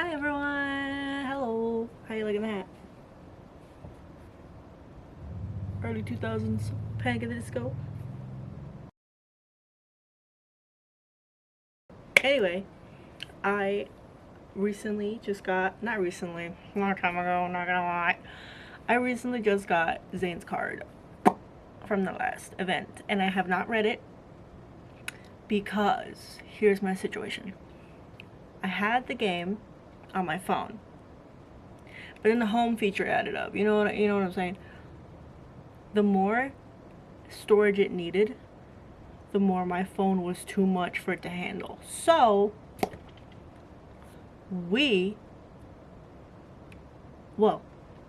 Hi everyone! Hello! How you liking that? Early 2000s Panic at the Disco. Anyway, I recently just got, not recently, a long time ago, not gonna lie. I recently just got Zayne's card from the last event and I have not read it because here's my situation. I had the game on my phone, but then the home feature added up. You know what I'm saying? The more storage it needed, the more my phone was too much for it to handle. So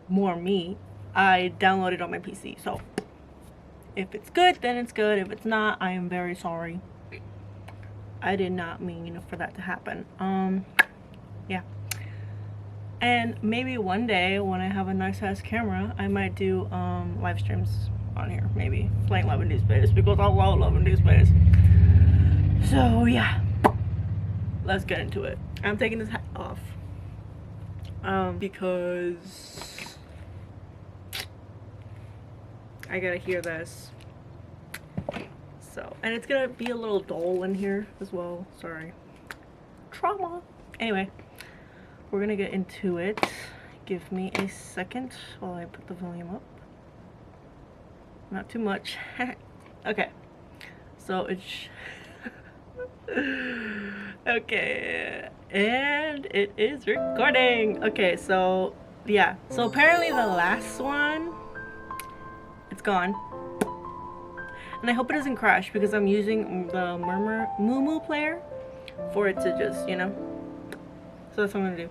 more me, I downloaded on my PC. So if it's good, then it's good. If it's not, I am very sorry. I did not mean for that to happen. Yeah. And maybe one day when I have a nice ass camera, I might do live streams on here, maybe playing Love and Deep Space, because I love Love and Deep Space. So yeah, let's get into it. I'm taking this hat off because I gotta hear this. So, and it's gonna be a little dull in here as well. Sorry, trauma. Anyway, we're gonna get into it. Give me a second while I put the volume up. Not too much. Okay, so it's okay, and it is recording. Okay, so yeah, so apparently the last one, it's gone, and I hope it doesn't crash because I'm using the meeee player for it to just, you know. So that's what I'm gonna do.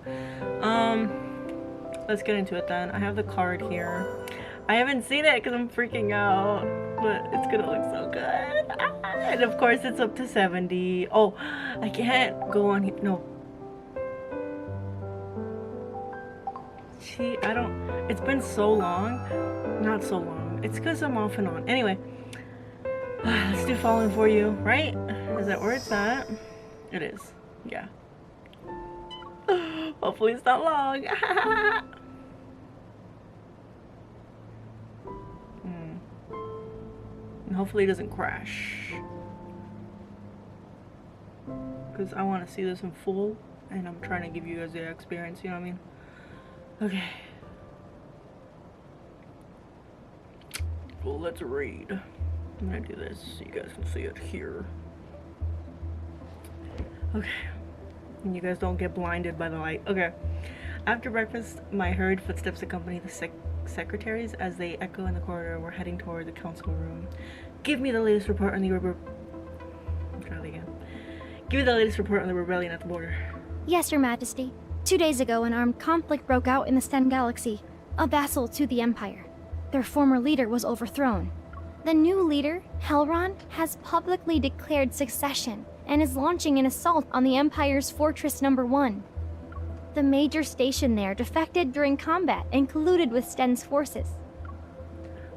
Let's get into it then. I have the card here. I haven't seen it because I'm freaking out, but it's gonna look so good. And of course it's up to 70. Oh, I can't go on here. No. I don't, it's been so long. Not so long. It's because I'm off and on. Anyway, let's do Falling For You, right? Is that where it's at? It is. Yeah. Hopefully it's not long. And hopefully it doesn't crash, because I want to see this in full and I'm trying to give you guys the experience, you know what I mean? Okay, well, let's read. I'm gonna do this so you guys can see it here. Okay, and you guys don't get blinded by the light. Okay, after breakfast, my hurried footsteps accompany the secretaries as they echo in the corridor. We're heading toward the council room. Give me the latest report on the Give me the latest report on the rebellion at the border. Yes, Your Majesty. 2 days ago, an armed conflict broke out in the Sten Galaxy, a vassal to the Empire. Their former leader was overthrown. The new leader, Helron, has publicly declared succession and is launching an assault on the Empire's Fortress No. 1. The major station there defected during combat and colluded with Sten's forces.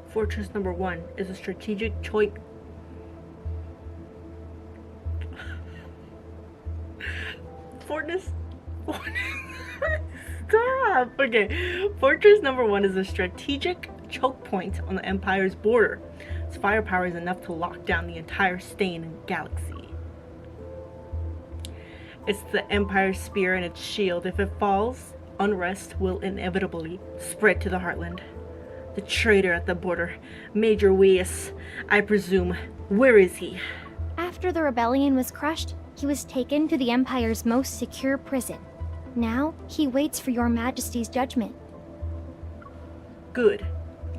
Fortress No. 1 is a strategic choice. Stop! Okay. Fortress No. 1 is a strategic choke point on the Empire's border. Its firepower is enough to lock down the entire Stain galaxy. It's the Empire's spear and its shield. If it falls, unrest will inevitably spread to the Heartland. The traitor at the border, Major Weiss, I presume. Where is he? After the rebellion was crushed, he was taken to the Empire's most secure prison. Now, he waits for Your Majesty's judgment. Good.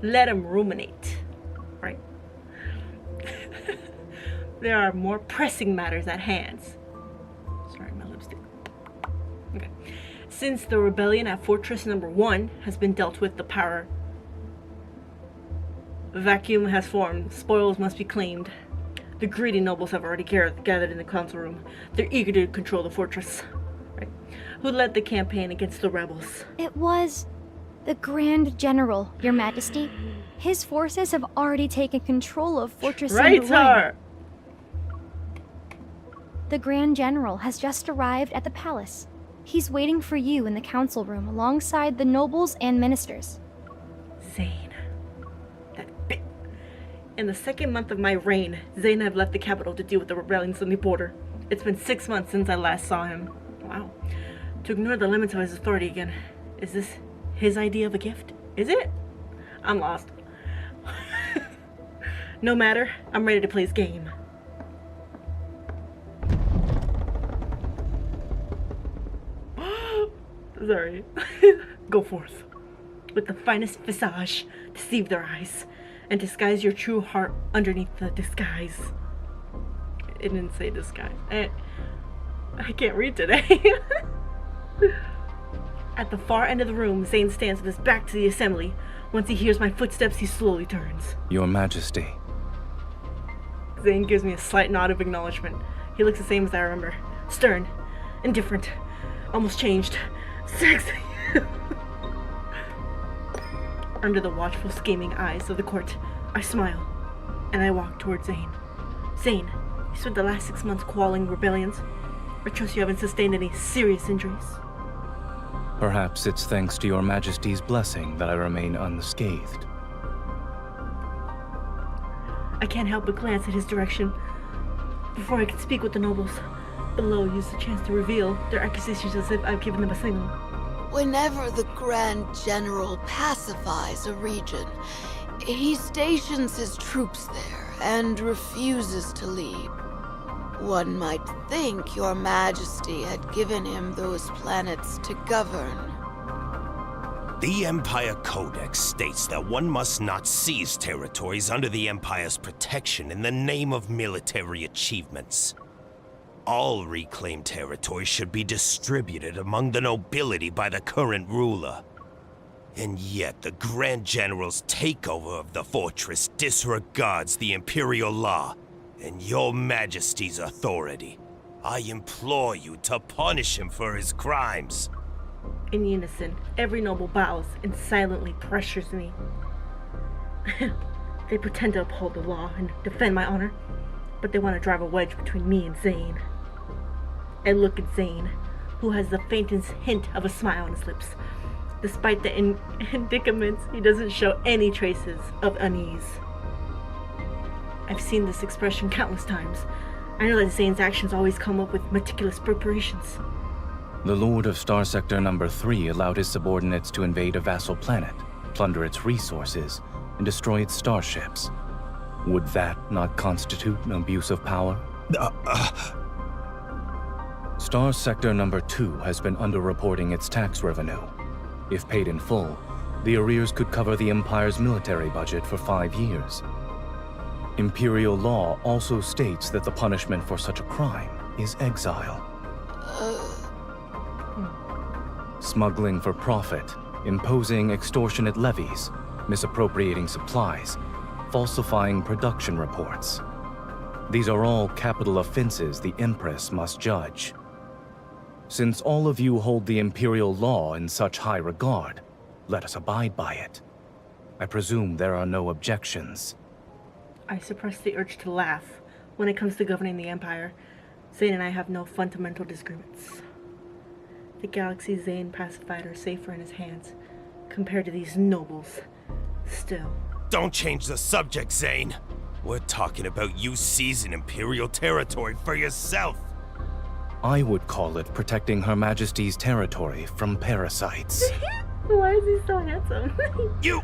Let him ruminate. Right. There are more pressing matters at hand. Sorry, my lipstick. Okay. Since the rebellion at Fortress No. 1 has been dealt with, the power vacuum has formed. Spoils must be claimed. The greedy nobles have already gathered in the council room. They're eager to control the fortress. Right. Who led the campaign against the rebels? It was the Grand General, Your Majesty. His forces have already taken control of Fortress No. 1. The Grand General has just arrived at the palace. He's waiting for you in the council room alongside the nobles and ministers. Zayne. In the second month of my reign, Zayne have left the capital to deal with the rebellions on the border. It's been 6 months since I last saw him. Wow. To ignore the limits of his authority again. Is this his idea of a gift? Is it? I'm lost. No matter, I'm ready to play his game. Sorry. Go forth. With the finest visage, deceive their eyes, and disguise your true heart underneath the disguise. It didn't say disguise. I can't read today. At the far end of the room, Zayne stands with his back to the assembly. Once he hears my footsteps, he slowly turns. Your Majesty. Zayne gives me a slight nod of acknowledgement. He looks the same as I remember. Stern, indifferent, almost changed, sexy. Under the watchful, scheming eyes of the court, I smile, and I walk towards Zayne. Zayne, you spent the last 6 months quelling rebellions. I trust you haven't sustained any serious injuries. Perhaps it's thanks to your Majesty's blessing that I remain unscathed. I can't help but glance at his direction. Before I can speak with the nobles, below use the chance to reveal their accusations as if I've given them a signal. Whenever the Grand General pacifies a region, he stations his troops there and refuses to leave. One might think your Majesty had given him those planets to govern. The Empire Codex states that one must not seize territories under the Empire's protection in the name of military achievements. All reclaimed territory should be distributed among the nobility by the current ruler. And yet the Grand General's takeover of the fortress disregards the Imperial law and your Majesty's authority. I implore you to punish him for his crimes. In unison, every noble bows and silently pressures me. They pretend to uphold the law and defend my honor, but they want to drive a wedge between me and Zayne. I look at Zayne, who has the faintest hint of a smile on his lips. Despite the indicaments, he doesn't show any traces of unease. I've seen this expression countless times. I know that Zayne's actions always come up with meticulous preparations. The Lord of Star Sector Number 3 allowed his subordinates to invade a vassal planet, plunder its resources, and destroy its starships. Would that not constitute an abuse of power? Star Sector Number 2 has been underreporting its tax revenue. If paid in full, the arrears could cover the Empire's military budget for 5 years. Imperial law also states that the punishment for such a crime is exile. Smuggling for profit, imposing extortionate levies, misappropriating supplies, falsifying production reports. These are all capital offenses the Empress must judge. Since all of you hold the Imperial law in such high regard, let us abide by it. I presume there are no objections. I suppress the urge to laugh. When it comes to governing the Empire, Zayne and I have no fundamental disagreements. The galaxies Zayne pacified are safer in his hands, compared to these nobles. Still. Don't change the subject, Zayne. We're talking about you seizing Imperial territory for yourself. I would call it protecting Her Majesty's territory from parasites. Why is he so handsome? You!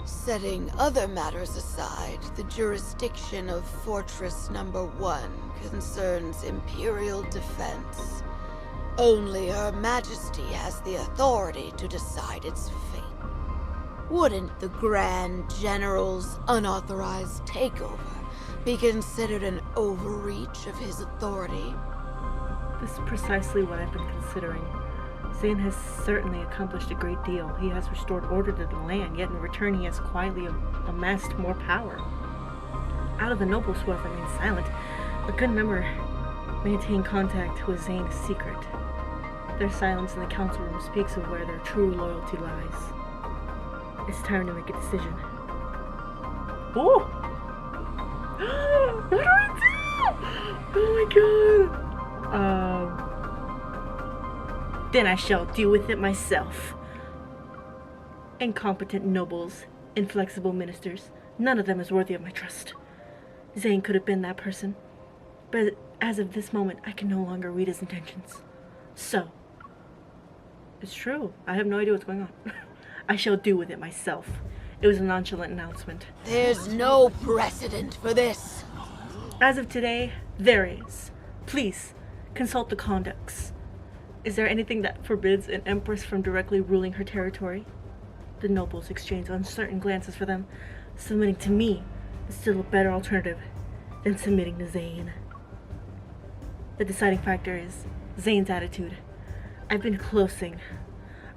Setting other matters aside, the jurisdiction of Fortress Number 1 concerns Imperial defense. Only Her Majesty has the authority to decide its fate. Wouldn't the Grand General's unauthorized takeover be considered an overreach of his authority? This is precisely what I've been considering. Zayne has certainly accomplished a great deal. He has restored order to the land, yet in return he has quietly amassed more power. Out of the nobles who have remained silent, a good number maintain contact with Zayne is secret. Their silence in the council room speaks of where their true loyalty lies. It's time to make a decision. Oh! What do I do? Oh my god! then I shall deal with it myself. Incompetent nobles, inflexible ministers, none of them is worthy of my trust. Zayne could have been that person, but as of this moment, I can no longer read his intentions. So, it's true. I have no idea what's going on. I shall deal with it myself. It was a nonchalant announcement. There's no precedent for this. As of today, there is. Please, consult the conducts. Is there anything that forbids an empress from directly ruling her territory? The nobles exchange uncertain glances for them. Submitting to me is still a better alternative than submitting to Zayne. The deciding factor is Zayne's attitude. I've been closing,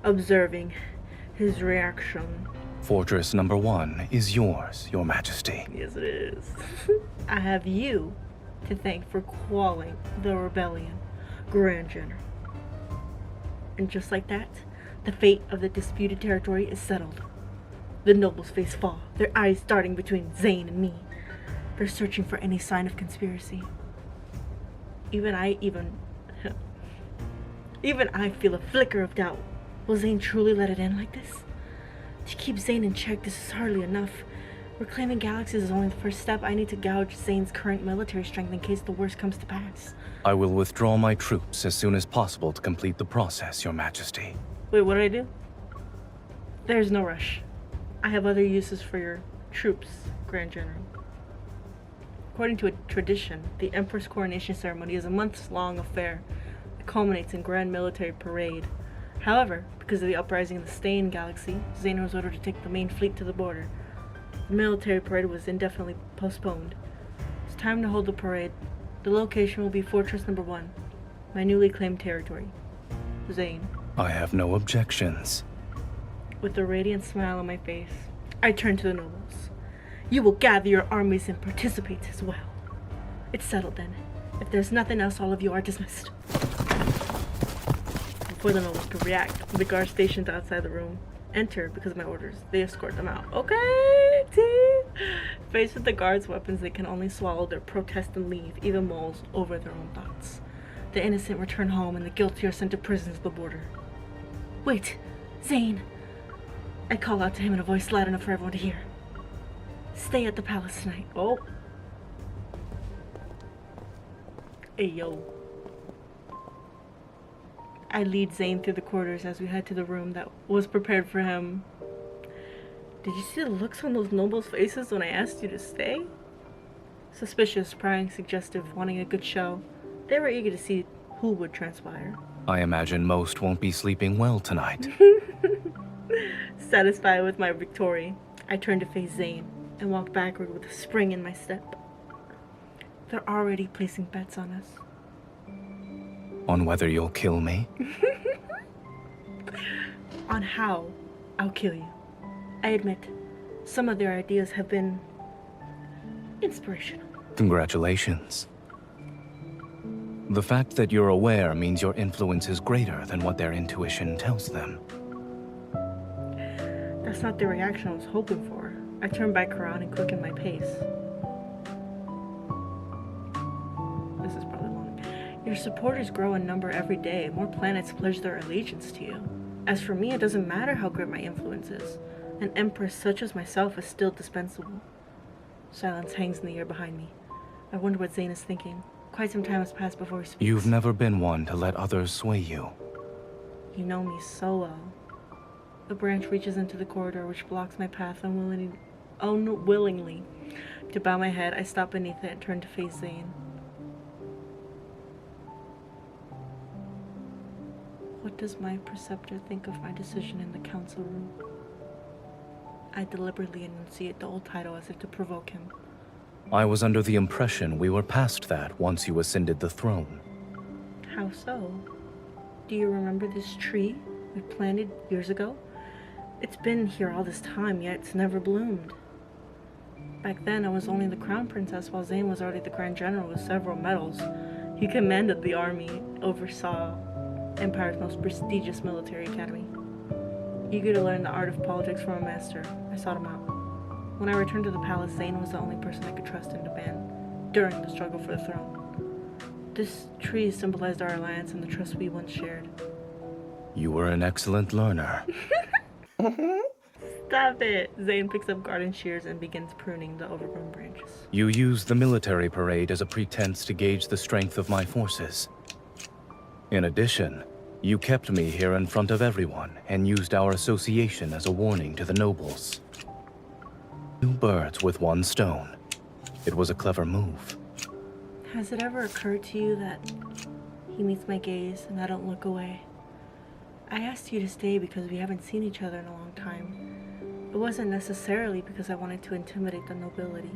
observing his reaction. Fortress number 1 is yours, Your Majesty. Yes, it is. I have you to thank for quelling the rebellion, Grand General. And just like that, the fate of the disputed territory is settled. The nobles face fall, their eyes darting between Zayne and me. They're searching for any sign of conspiracy. Even I feel a flicker of doubt. Will Zayne truly let it end like this? To keep Zayne in check, this is hardly enough. Reclaiming galaxies is only the first step. I need to gouge Zayne's current military strength in case the worst comes to pass. I will withdraw my troops as soon as possible to complete the process, Your Majesty. Wait, what did I do? There's no rush. I have other uses for your troops, Grand General. According to a tradition, the Emperor's coronation ceremony is a months-long affair that culminates in grand military parade. However, because of the uprising in the Zayne galaxy, Zayne was ordered to take the main fleet to the border. The military parade was indefinitely postponed. It's time to hold the parade. The location will be Fortress number 1, my newly claimed territory. Zayne. I have no objections. With a radiant smile on my face, I turn to the nobles. You will gather your armies and participate as well. It's settled then. If there's nothing else, all of you are dismissed. Before the nobles could react, the guards stationed outside the room enter because of my orders. They escort them out. Okay, team. Faced with the guards' weapons, they can only swallow their protest and leave, even mulls over their own thoughts. The innocent return home and the guilty are sent to prison to the border. Wait, Zayne. I call out to him in a voice loud enough for everyone to hear. Stay at the palace tonight. Oh. Hey, yo. I lead Zayne through the corridors as we head to the room that was prepared for him. Did you see the looks on those nobles' faces when I asked you to stay? Suspicious, prying, suggestive, wanting a good show. They were eager to see who would transpire. I imagine most won't be sleeping well tonight. Satisfied with my victory, I turned to face Zayne and walked backward with a spring in my step. They're already placing bets on us. On whether you'll kill me? On how I'll kill you. I admit, some of their ideas have been inspirational. Congratulations. The fact that you're aware means your influence is greater than what their intuition tells them. That's not the reaction I was hoping for. I turned back around and quickened my pace. This is probably long. Your supporters grow in number every day. More planets pledge their allegiance to you. As for me, it doesn't matter how great my influence is. An empress such as myself is still dispensable. Silence hangs in the air behind me. I wonder what Zayne is thinking. Quite some time has passed before he speaks. You've never been one to let others sway you. You know me so well. The branch reaches into the corridor which blocks my path unwillingly. To bow my head, I stop beneath it and turn to face Zayne. What does my preceptor think of my decision in the council room? I deliberately enunciate the old title as if to provoke him. I was under the impression we were past that once you ascended the throne. How so? Do you remember this tree we planted years ago? It's been here all this time, yet it's never bloomed. Back then, I was only the crown princess, while Zayne was already the grand general with several medals. He commanded the army, oversaw Empire's most prestigious military academy. Eager to learn the art of politics from a master, I sought him out. When I returned to the palace, Zayne was the only person I could trust and depend during the struggle for the throne. This tree symbolized our alliance and the trust we once shared. You were an excellent learner. Stop it! Zayne picks up garden shears and begins pruning the overgrown branches. You used the military parade as a pretense to gauge the strength of my forces. In addition, you kept me here in front of everyone and used our association as a warning to the nobles. Two birds with one stone. It was a clever move. Has it ever occurred to you that he meets my gaze and I don't look away? I asked you to stay because we haven't seen each other in a long time. It wasn't necessarily because I wanted to intimidate the nobility.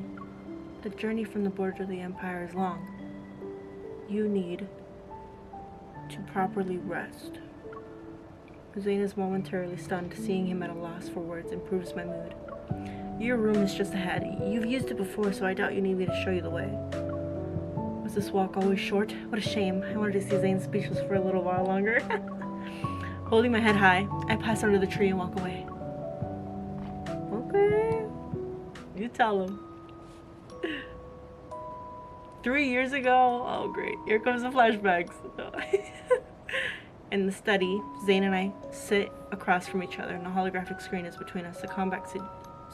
The journey from the border to the Empire is long. You need to properly rest. Zayne is momentarily stunned. Seeing him at a loss for words improves my mood. Your room is just ahead. You've used it before, so I doubt you need me to show you the way. Was this walk always short? What a shame. I wanted to see Zayne speechless for a little while longer. Holding my head high, I pass under the tree and walk away. Okay. You tell him. 3 years ago? Oh great, here comes the flashbacks. In the study, Zayne and I sit across from each other and a holographic screen is between us. The combat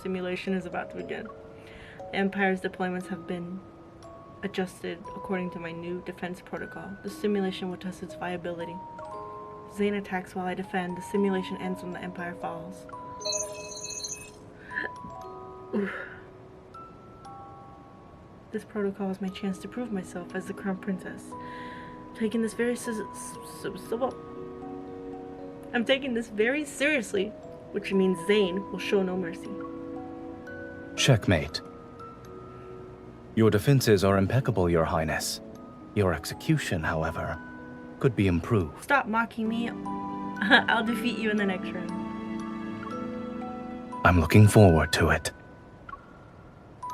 simulation is about to begin. The Empire's deployments have been adjusted according to my new defense protocol. The simulation will test its viability. Zayne attacks while I defend. The simulation ends when the Empire falls. Oof. This protocol is my chance to prove myself as the Crown Princess. I'm taking this very seriously, which means Zayne will show no mercy. Checkmate. Your defenses are impeccable, Your Highness. Your execution, however, could be improved. Stop mocking me. I'll defeat you in the next round. I'm looking forward to it.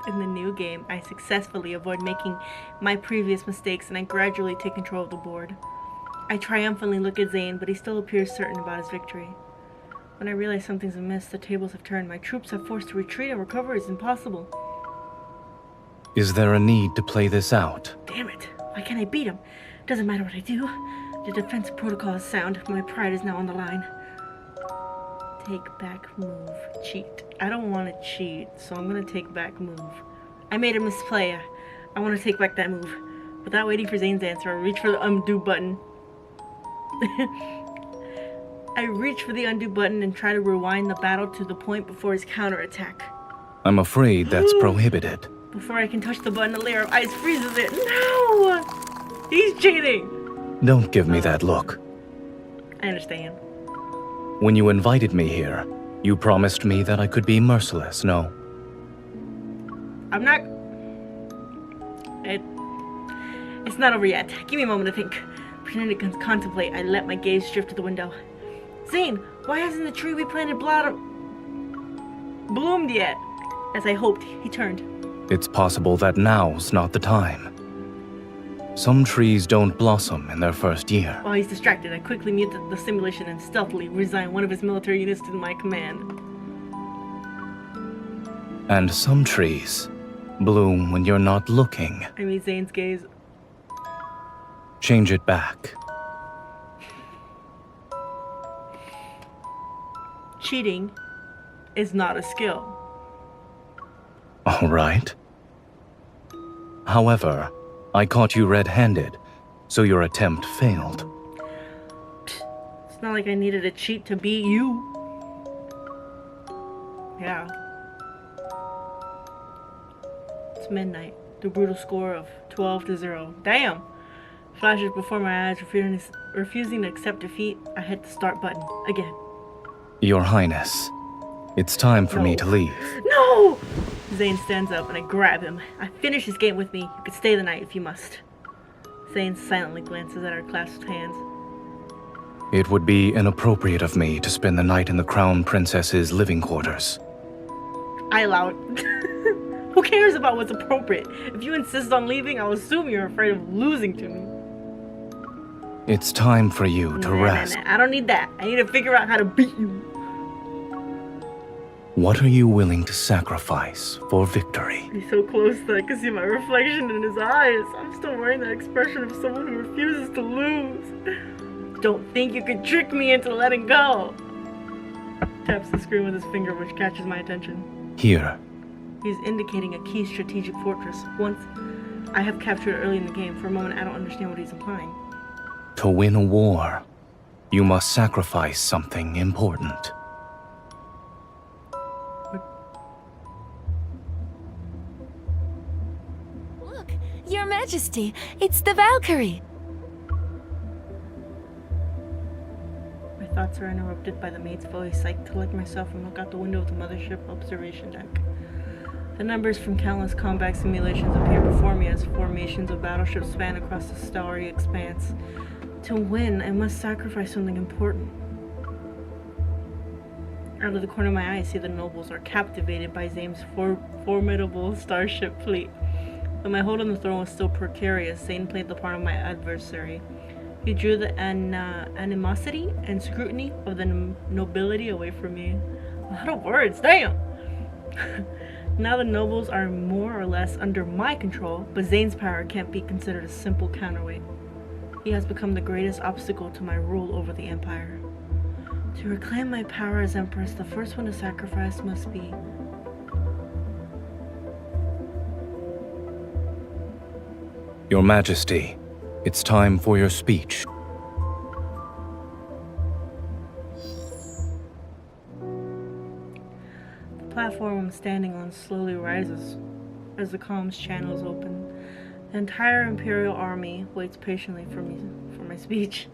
In the new game, I successfully avoid making my previous mistakes and I gradually take control of the board. I triumphantly look at Zayne, but he still appears certain about his victory. When I realize something's amiss, the tables have turned. My troops are forced to retreat and recovery is impossible. Is there a need to play this out? Damn it. Why can't I beat him? Doesn't matter what I do. The defense protocol is sound. My pride is now on the line. Take back move. Cheat. I don't want to cheat, so I'm going to take back move. I made a misplay. I want to take back that move. Without waiting for Zayne's answer, I reach for the undo button. I reach for the undo button and try to rewind the battle to the point before his counterattack. I'm afraid that's prohibited. Before I can touch the button, a layer of ice freezes it. No! He's cheating! Don't give me that look. I understand. When you invited me here, you promised me that I could be merciless, no? I'm not... It's not over yet. Give me a moment to think. Pretending to contemplate, I let my gaze drift to the window. Zayne, why hasn't the tree we planted bloomed yet? As I hoped, he turned. It's possible that now's not the time. Some trees don't blossom in their first year. While he's distracted, I quickly mute the simulation and stealthily resign one of his military units to my command. And some trees bloom when you're not looking. I meet Zayne's gaze. Change it back. Cheating is not a skill. All right. However, I caught you red-handed, so your attempt failed. It's not like I needed a cheat to beat you. Yeah. It's midnight. The brutal score of 12-0. Damn! Flashes before my eyes, refusing to accept defeat. I hit the start button again. Your Highness, it's time for me to leave. No! Zayne stands up and I grab him. I finish this game with me. You could stay the night if you must. Zayne silently glances at our clasped hands. It would be inappropriate of me to spend the night in the Crown Princess's living quarters. I allow it. Who cares about what's appropriate? If you insist on leaving, I'll assume you're afraid of losing to me. It's time for you to rest. I don't need that. I need to figure out how to beat you. What are you willing to sacrifice for victory? He's so close that I can see my reflection in his eyes. I'm still wearing that expression of someone who refuses to lose. don't think you could trick me into letting go. Taps the screen with his finger, which catches my attention. Here. He's indicating a key strategic fortress. Once I have captured it early in the game. For a moment, I don't understand what he's implying. To win a war, you must sacrifice something important. Look, Your Majesty, it's the Valkyrie. My thoughts are interrupted by the maid's voice. I collect myself and look out the window of the mothership observation deck. The numbers from countless combat simulations appear before me as formations of battleships span across the starry expanse. To win, I must sacrifice something important. Out of the corner of my eye, I see the nobles are captivated by Zayne's formidable starship fleet. Though my hold on the throne was still precarious, Zayne played the part of my adversary. He drew the animosity and scrutiny of the nobility away from me. A lot of words, damn! Now the nobles are more or less under my control, but Zayne's power can't be considered a simple counterweight. He has become the greatest obstacle to my rule over the Empire. To reclaim my power as Empress, the first one to sacrifice must be... Your Majesty, it's time for your speech. The platform I'm standing on slowly rises as the comms channels open. The entire Imperial army waits patiently for my speech.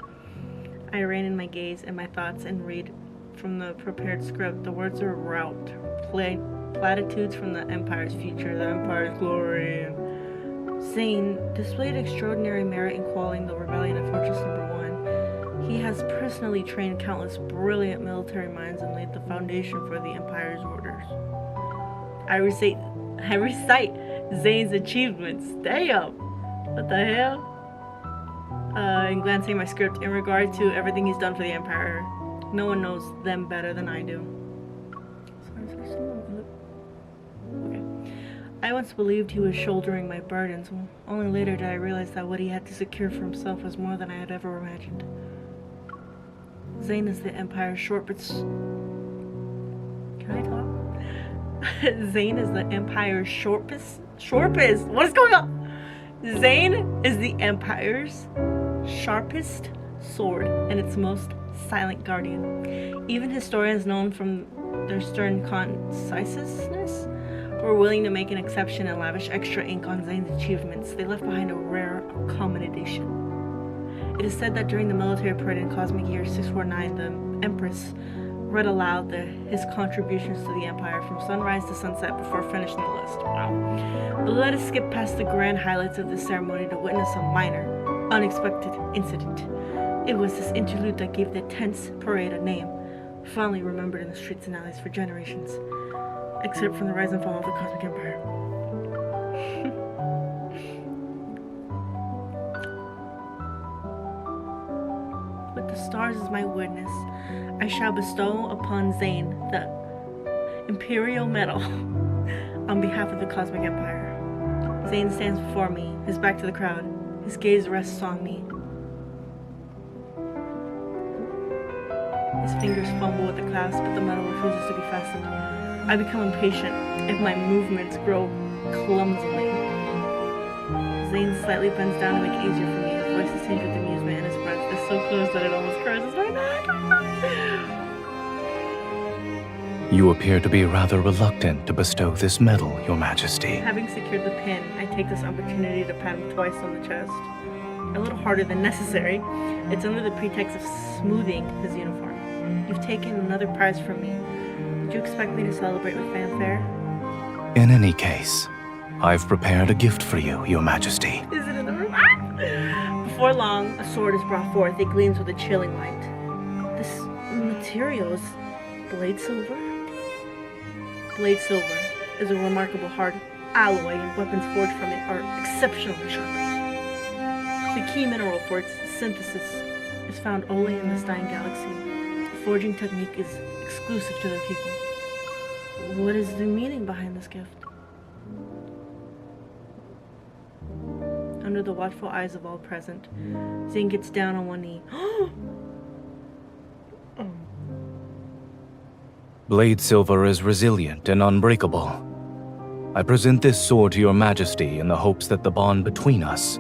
I rein in my gaze and my thoughts and read from the prepared script. The words are rout, platitudes from the Empire's future, the Empire's glory. Zayne displayed extraordinary merit in quelling the rebellion at Fortress Number 1. He has personally trained countless brilliant military minds and laid the foundation for the Empire's orders. I recite Zayne's achievements. Damn! What the hell? And glancing at my script in regard to everything he's done for the Empire. No one knows them better than I do. Okay. I once believed he was shouldering my burdens. Only later did I realize that what he had to secure for himself was more than I had ever imagined. Zayne is the Empire's shortest... Can I talk? Zayne is the Empire's sharpest? What is going on? Zayne is the Empire's sharpest sword and its most silent guardian. Even historians known from their stern conciseness were willing to make an exception and lavish extra ink on Zayne's achievements. They left behind a rare accommodation. It is said that during the military parade in Cosmic Year 649, the Empress read aloud his contributions to the Empire from sunrise to sunset before finishing the list. Wow. But let us skip past the grand highlights of this ceremony to witness a minor, unexpected incident. It was this interlude that gave the tense parade a name, fondly remembered in the streets and alleys for generations, except from the rise and fall of the Cosmic Empire. With the stars as my witness, I shall bestow upon Zayne the Imperial Medal on behalf of the Cosmic Empire. Zayne stands before me, his back to the crowd. His gaze rests on me. His fingers fumble with the clasp, but the medal refuses to be fastened. I become impatient if my movements grow clumsily. Zayne slightly bends down to make it easier for me. His voice is tinged with amusement, and his breath is so close that it almost crosses my neck. You appear to be rather reluctant to bestow this medal, Your Majesty. Having secured the pin, I take this opportunity to pat him twice on the chest. A little harder than necessary. It's under the pretext of smoothing his uniform. You've taken another prize from me. Did you expect me to celebrate with fanfare? In any case, I've prepared a gift for you, Your Majesty. Is it in the room? Ah! Before long, a sword is brought forth. It gleams with a chilling light. This material is blade silver? Blade silver is a remarkable hard alloy, and weapons forged from it are exceptionally sharp. The key mineral for its synthesis is found only in the Stein Galaxy. The forging technique is exclusive to their people. What is the meaning behind this gift? Under the watchful eyes of all present, Zayne gets down on one knee. Blade silver is resilient and unbreakable. I present this sword to your majesty in the hopes that the bond between us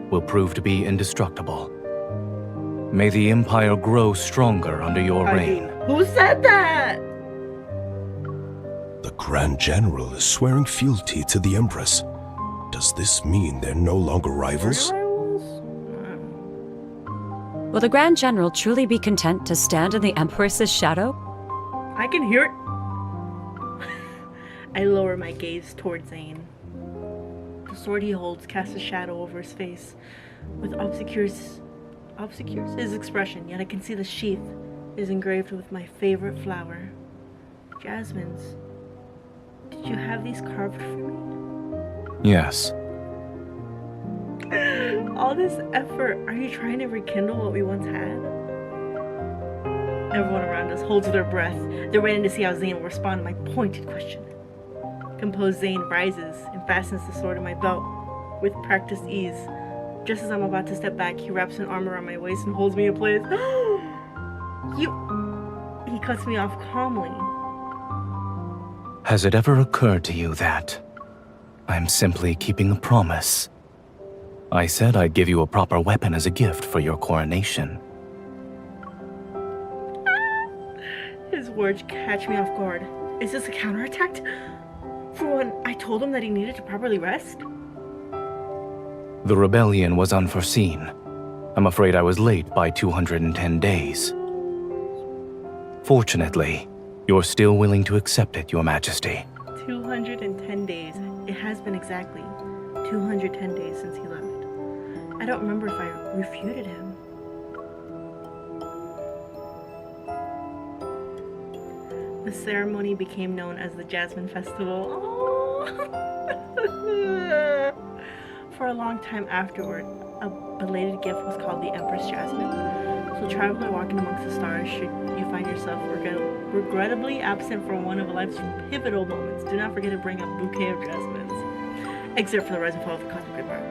will prove to be indestructible. May the Empire grow stronger under your reign. Who said that? The Grand General is swearing fealty to the Empress. Does this mean they're no longer rivals? Will the Grand General truly be content to stand in the Empress's shadow? I can hear it. I lower my gaze towards Zayne. The sword he holds casts a shadow over his face, with obscures his expression, yet I can see the sheath is engraved with my favorite flower, jasmines. Did you have these carved for me? Yes. All this effort, are you trying to rekindle what we once had? Everyone around us holds their breath. They're waiting to see how Zayne will respond to my pointed question. Composed Zayne rises and fastens the sword in my belt with practiced ease. Just as I'm about to step back, he wraps an arm around my waist and holds me in place. He cuts me off calmly. Has it ever occurred to you that I'm simply keeping a promise? I said I'd give you a proper weapon as a gift for your coronation. His words catch me off guard. Is this a counterattack? For one, I told him that he needed to properly rest. The rebellion was unforeseen. I'm afraid I was late by 210 days. Fortunately, you're still willing to accept it, Your Majesty. 210 days. It has been exactly 210 days since he left. I don't remember if I refuted him. The ceremony became known as the Jasmine Festival. Oh. For a long time afterward, a belated gift was called the Empress Jasmine. So traveler walking amongst the stars, should you find yourself regrettably absent from one of life's pivotal moments, do not forget to bring a bouquet of jasmines. Except for the rise and fall of the cosmic great bar.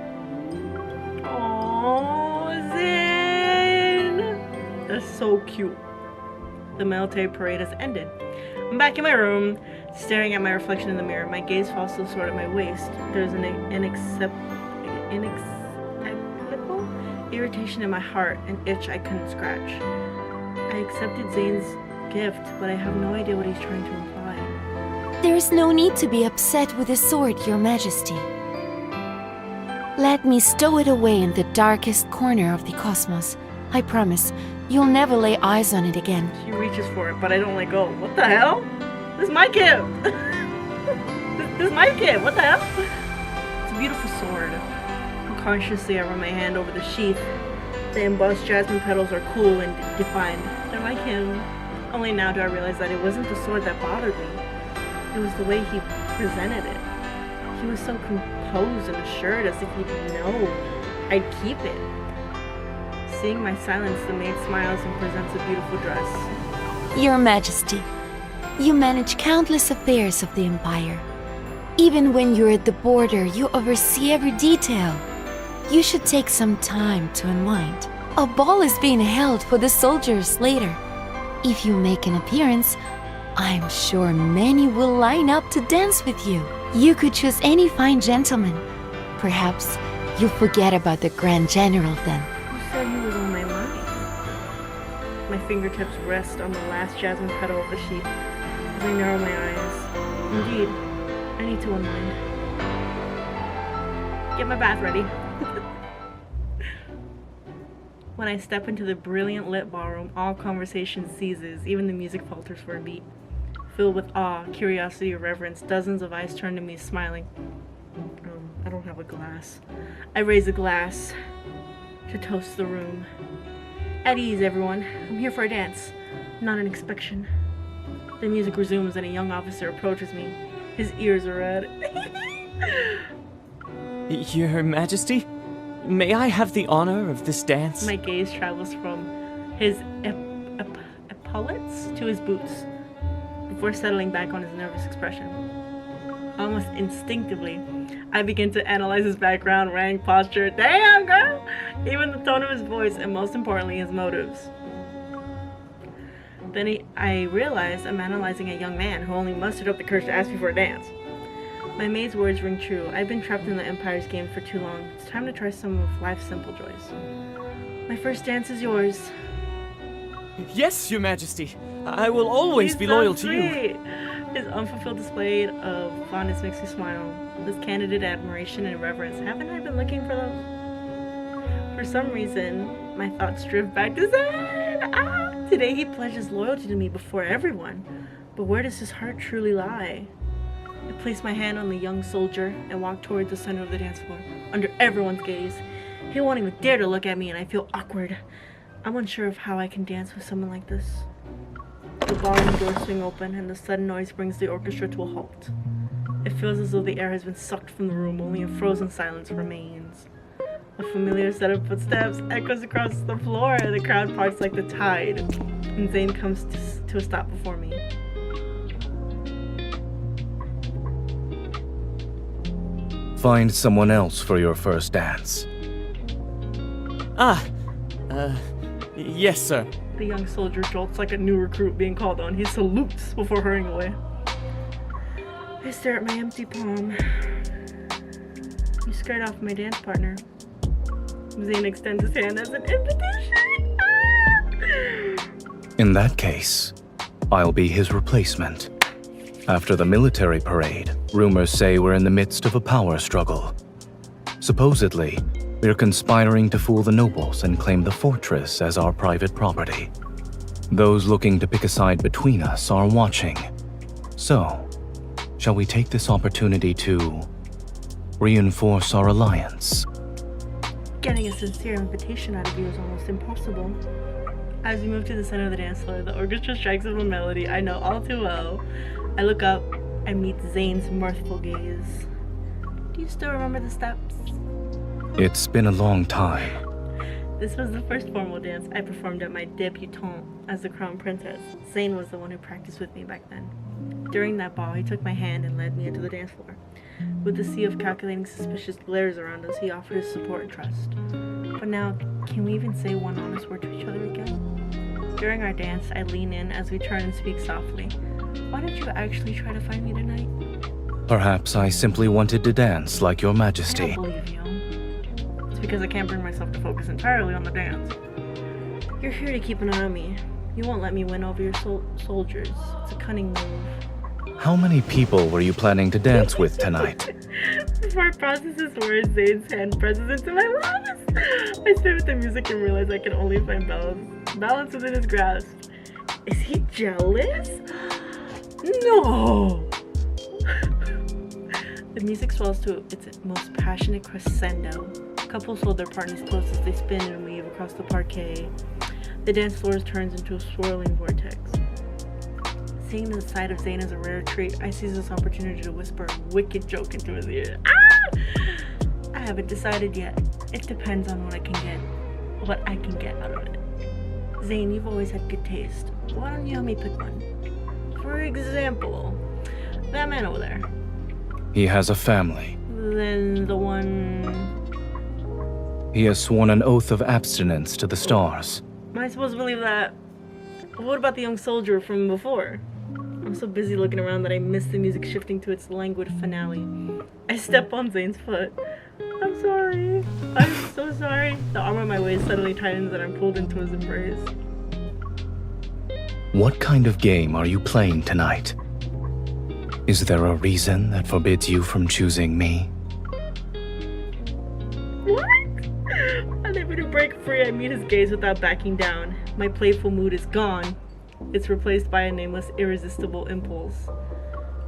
Oh, Zayne! That's so cute. The military parade has ended. I'm back in my room, staring at my reflection in the mirror. My gaze falls to the sword at my waist. There's an inexplicable irritation in my heart, an itch I couldn't scratch. I accepted Zayne's gift, but I have no idea what he's trying to imply. There is no need to be upset with the sword, Your Majesty. Let me stow it away in the darkest corner of the cosmos. I promise, you'll never lay eyes on it again. She reaches for it, but I don't let go. What the hell? This is my gift! This is my gift! What the hell? It's a beautiful sword. Unconsciously, I run my hand over the sheath. The embossed jasmine petals are cool and defined. They're like him. Only now do I realize that it wasn't the sword that bothered me. It was the way he presented it. He was so composed and assured, as if he'd know I'd keep it. Seeing my silence, the maid smiles and presents a beautiful dress. Your Majesty, you manage countless affairs of the Empire. Even when you're at the border, you oversee every detail. You should take some time to unwind. A ball is being held for the soldiers later. If you make an appearance, I'm sure many will line up to dance with you. You could choose any fine gentleman. Perhaps you'll forget about the Grand General then. Who said he was on my mind? My fingertips rest on the last jasmine petal of the sheath as I narrow my eyes. Indeed, I need to unwind. Get my bath ready. When I step into the brilliant lit ballroom, all conversation ceases, even the music falters for a beat. Filled with awe, curiosity, or reverence, dozens of eyes turn to me, smiling. I don't have a glass. I raise a glass to toast the room. At ease, everyone. I'm here for a dance, not an inspection. The music resumes and a young officer approaches me. His ears are red. Your Majesty, may I have the honor of this dance? My gaze travels from his epaulets to his boots, before settling back on his nervous expression. Almost instinctively, I begin to analyze his background, rank, posture, damn girl, even the tone of his voice, and most importantly, his motives. Then I realized I'm analyzing a young man who only mustered up the courage to ask me for a dance. My maid's words ring true. I've been trapped in the Empire's game for too long. It's time to try some of life's simple joys. My first dance is yours. Yes, Your Majesty. I will always be loyal to you. His unfulfilled display of fondness makes me smile. This candid admiration and reverence. Haven't I been looking for those? For some reason, my thoughts drift back to Zayne. Today he pledges loyalty to me before everyone. But where does his heart truly lie? I place my hand on the young soldier and walk toward the center of the dance floor, under everyone's gaze. He won't even dare to look at me and I feel awkward. I'm unsure of how I can dance with someone like this. The ballroom doors swing open and the sudden noise brings the orchestra to a halt. It feels as though the air has been sucked from the room, only a frozen silence remains. A familiar set of footsteps echoes across the floor. The crowd parts like the tide, and Zayne comes to a stop before me. Find someone else for your first dance. Yes, sir. The young soldier jolts like a new recruit being called on. He salutes before hurrying away. I stare at my empty palm. You scared off my dance partner. Zayne extends his hand as an invitation. In that case, I'll be his replacement. After the military parade, rumors say we're in the midst of a power struggle. Supposedly, we're conspiring to fool the nobles and claim the fortress as our private property. Those looking to pick a side between us are watching. So, shall we take this opportunity to reinforce our alliance? Getting a sincere invitation out of you is almost impossible. As we move to the center of the dance floor, the orchestra strikes up a melody I know all too well. I look up and meet Zayne's mirthful gaze. Do you still remember the steps? It's been a long time. This was the first formal dance I performed at my debutante as the crown princess. Zayne was the one who practiced with me back then. During that ball, he took my hand and led me into the dance floor. With the sea of calculating suspicious glares around us, he offered his support and trust. But now, can we even say one honest word to each other again? During our dance, I lean in as we turn and speak softly. Why did you actually try to find me tonight? Perhaps I simply wanted to dance like Your I Majesty. don't believe you. It's because I can't bring myself to focus entirely on the dance. You're here to keep an eye on me. You won't let me win over your soldiers. It's a cunning move. How many people were you planning to dance with tonight? Before I process his words, Zayne's hand presses into my lips. I stay with the music and realize I can only find balance within his grasp. Is he jealous? No! The music swells to its most passionate crescendo. Couples hold their partners close as they spin and weave across the parquet. The dance floor turns into a swirling vortex. Seeing the sight of Zayne as a rare treat, I seize this opportunity to whisper a wicked joke into his ear. Ah! I haven't decided yet. It depends on what I can get out of it. Zayne, you've always had good taste. Why don't you help me pick one? For example, that man over there. He has a family. Then the one... He has sworn an oath of abstinence to the stars. Am I supposed to believe that? What about the young soldier from before? I'm so busy looking around that I miss the music shifting to its languid finale. I step on Zayne's foot. I'm sorry. I'm so sorry. The arm on my waist suddenly tightens and I'm pulled into his embrace. What kind of game are you playing tonight? Is there a reason that forbids you from choosing me? What? Unable to break free, I meet his gaze without backing down. My playful mood is gone. It's replaced by a nameless, irresistible impulse.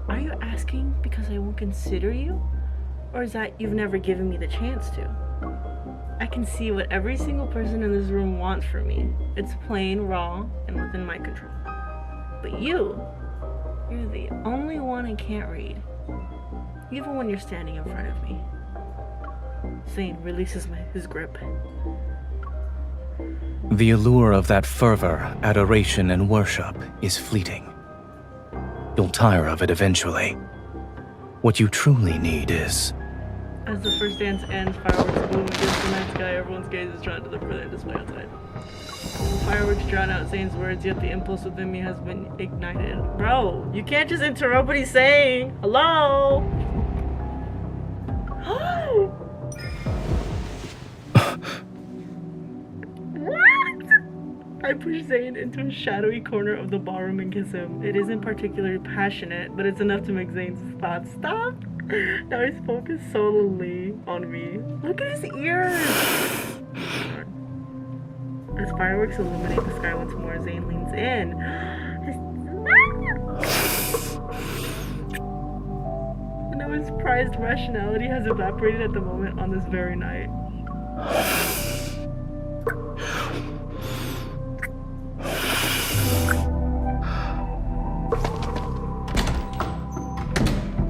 Are you asking because I won't consider you? Or is that you've never given me the chance to? I can see what every single person in this room wants from me. It's plain, raw, and within my control. But you're the only one I can't read. Even when you're standing in front of me. Zayne releases his grip. The allure of that fervor, adoration, and worship is fleeting. You'll tire of it eventually. What you truly need is... As the first dance ends, fireworks bloom against the night sky, everyone's gaze is drawn to the brilliant display outside. Fireworks drown out Zayne's words, yet the impulse within me has been ignited. Bro, you can't just interrupt what he's saying. Hello? What? I push Zayne into a shadowy corner of the ballroom and kiss him. It isn't particularly passionate, but it's enough to make Zayne's thoughts stop. Now he's focused solely on me. Look at his ears! As fireworks illuminate the sky once more, Zayne leans in. I know his prized rationality has evaporated at the moment on this very night.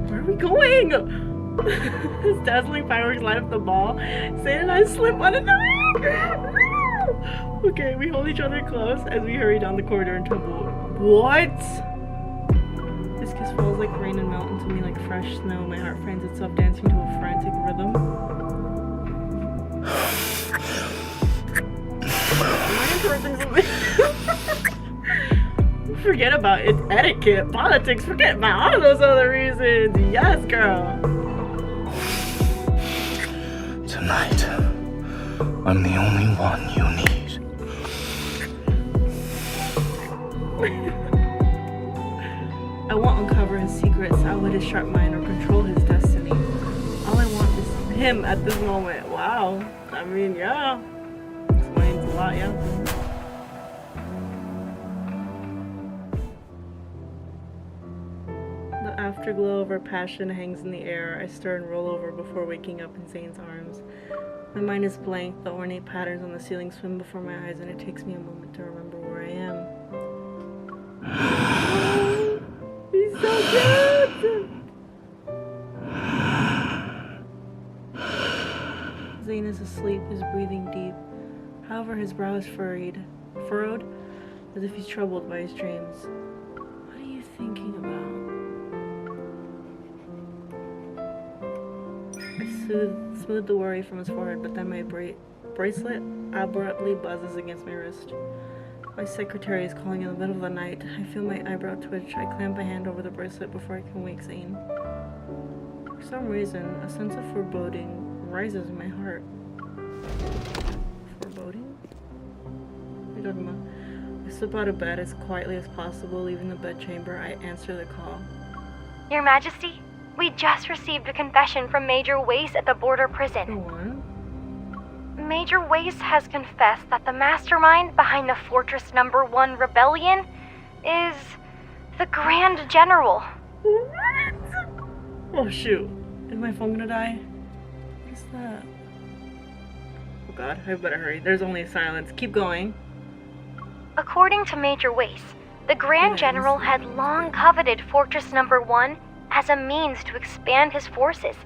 Where are we going? As dazzling fireworks light up the ball, Zayne and I slip under the ring. Okay, we hold each other close as we hurry down the corridor and tumble. What? This kiss falls like rain and melt into me like fresh snow. My heart finds itself dancing to a frantic rhythm. Am I interrupting something? Forget about it. Etiquette, politics, forget about all those other reasons. Yes, girl. Tonight, I'm the only one you need. I won't uncover his secrets, outwit his sharp mind, or control his destiny. All I want is him at this moment. Wow. I mean, yeah. Explains a lot, yeah. The afterglow of our passion hangs in the air. I stir and roll over before waking up in Zayne's arms. My mind is blank. The ornate patterns on the ceiling swim before my eyes, and it takes me a moment to remember where I am. He's so good! Zayne is asleep, his breathing deep. However, his brow is furrowed, as if he's troubled by his dreams. What are you thinking about? I smooth the worry from his forehead, but then my bracelet abruptly buzzes against my wrist. My secretary is calling in the middle of the night. I feel my eyebrow twitch. I clamp my hand over the bracelet before I can wake Zayne. For some reason, a sense of foreboding rises in my heart. Foreboding? What are you talking about? I slip out of bed as quietly as possible. Leaving the bedchamber, I answer the call. Your Majesty, we just received a confession from Major Wace at the border prison. Go on. Major Wace has confessed that the mastermind behind the Fortress No. 1 rebellion is the Grand General. What? Oh shoot. Is my phone gonna die? What is that? Oh god, I better hurry. There's only silence. Keep going. According to Major Wace, the Grand General had long coveted Fortress No. 1 as a means to expand his forces,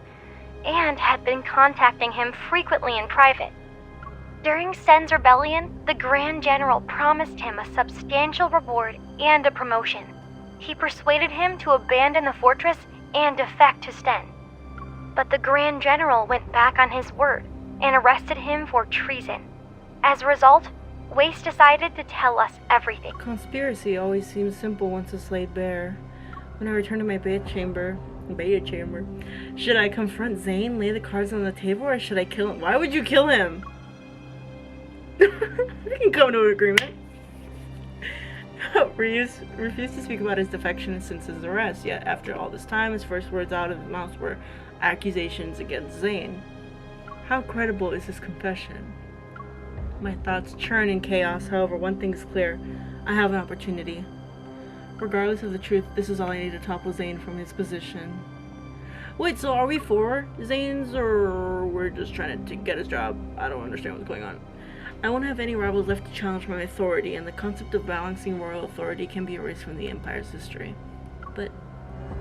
and had been contacting him frequently in private. During Sen's rebellion, the Grand General promised him a substantial reward and a promotion. He persuaded him to abandon the fortress and defect to Sten. But the Grand General went back on his word and arrested him for treason. As a result, Wace decided to tell us everything. Conspiracy always seems simple once it's laid bare. When I return to my bedchamber, should I confront Zayne, lay the cards on the table, or should I kill him? Why would you kill him? We can come to an agreement. Refused to speak about his defection since his arrest, yet after all this time, his first words out of his mouth were accusations against Zayne. How credible is his confession? My thoughts churn in chaos. However, one thing is clear. I have an opportunity. Regardless of the truth, this is all I need to topple Zayne from his position. Wait, so are we for Zayne's, or we're just trying to get his job? I don't understand what's going on. I won't have any rivals left to challenge my authority, and the concept of balancing royal authority can be erased from the Empire's history. But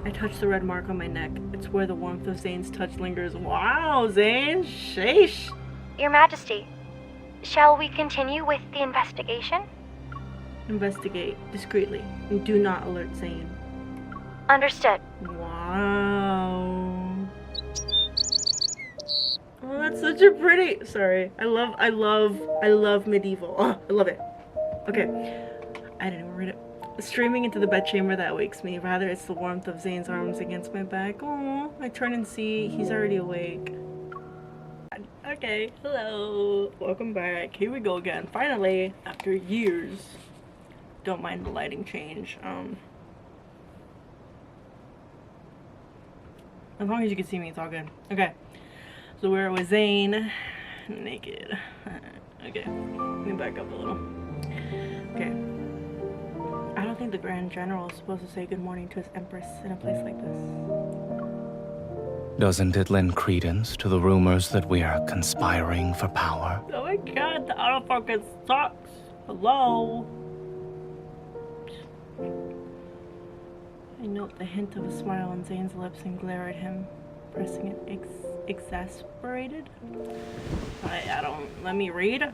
I touch the red mark on my neck. It's where the warmth of Zayne's touch lingers. Wow, Zayne! Sheesh! Your Majesty, shall we continue with the investigation? Investigate discreetly, and do not alert Zayne. Understood. Wow. Oh, that's such a pretty. Sorry, I love medieval. Oh, I love it. Okay. I didn't even read it. Streaming into the bedchamber that wakes me. Rather, it's the warmth of Zayne's arms against my back. Oh, I turn and see he's already awake. Okay, hello. Welcome back. Here we go again. Finally, after years. Don't mind the lighting change. As long as you can see me, it's all good. Okay. So we're with Zayne. Naked. Okay. Let me back up a little. Okay. I don't think the Grand General is supposed to say good morning to his Empress in a place like this. Doesn't it lend credence to the rumors that we are conspiring for power? Oh my god, the autofocus sucks. Hello? I note the hint of a smile on Zayne's lips and glare at him, pressing it exasperated. I don't... Let me read.